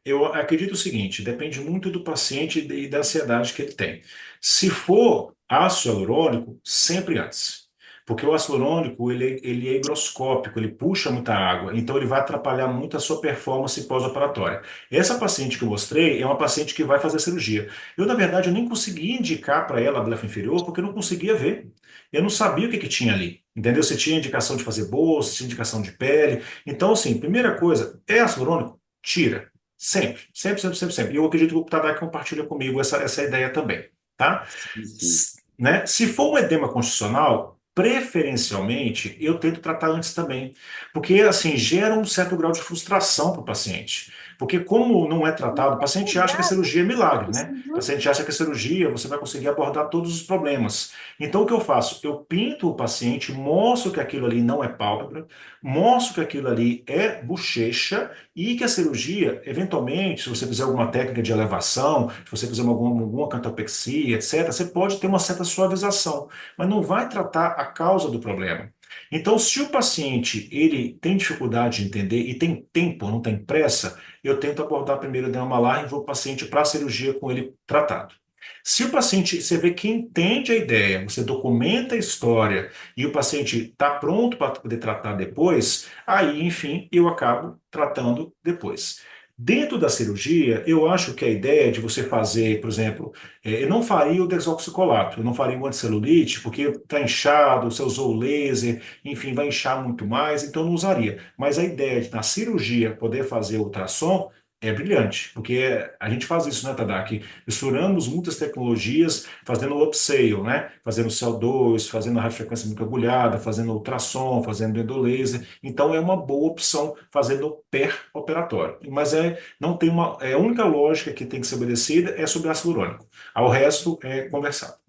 eu acredito o seguinte, depende muito do paciente e da ansiedade que ele tem. Se for ácido hialurônico, sempre antes. Porque o ácido hialurônico, ele é higroscópico, ele puxa muita água, então ele vai atrapalhar muito a sua performance pós-operatória. Essa paciente que eu mostrei é uma paciente que vai fazer cirurgia. Eu, na verdade, eu nem consegui indicar para ela a blefa inferior, porque eu não conseguia ver. Eu não sabia o que que tinha ali. Entendeu? Se tinha indicação de fazer bolsa, se tinha indicação de pele. Então, assim, primeira coisa, é ácido hialurônico? Tira. Sempre, sempre, sempre, sempre, sempre. E eu acredito que o Tadaki compartilha comigo essa ideia também, tá? Sim, sim. Né? Se for um edema constitucional, preferencialmente, eu tento tratar antes também, porque assim gera um certo grau de frustração para o paciente. Porque como não é tratado, o paciente acha que a cirurgia é milagre, né? O paciente acha que a cirurgia você vai conseguir abordar todos os problemas. Então o que eu faço? Eu pinto o paciente, mostro que aquilo ali não é pálpebra, mostro que aquilo ali é bochecha e que a cirurgia, eventualmente, se você fizer alguma técnica de elevação, se você fizer alguma cantopexia, etc., você pode ter uma certa suavização, mas não vai tratar a causa do problema. Então, se o paciente ele tem dificuldade de entender e tem tempo, não tem pressa, eu tento abordar primeiro o edema malar e vou o paciente para a cirurgia com ele tratado. Se o paciente, você vê que entende a ideia, você documenta a história e o paciente está pronto para poder tratar depois, aí, enfim, eu acabo tratando depois. Dentro da cirurgia, eu acho que a ideia de você fazer, por exemplo, eu não faria o desoxicolato, eu não faria o anticelulite, porque está inchado, você usou o laser, enfim, vai inchar muito mais, então eu não usaria. Mas a ideia de, na cirurgia, poder fazer ultrassom é brilhante, porque a gente faz isso, né, Tadaki? Misturamos muitas tecnologias, fazendo upscale, né? Fazendo CO2, fazendo radiofrequência microagulhada, fazendo ultrassom, fazendo endolaser. Então é uma boa opção fazendo per-operatório. Mas não tem a única lógica que tem que ser obedecida é sobre ácido hialurônico. Ao resto é conversado.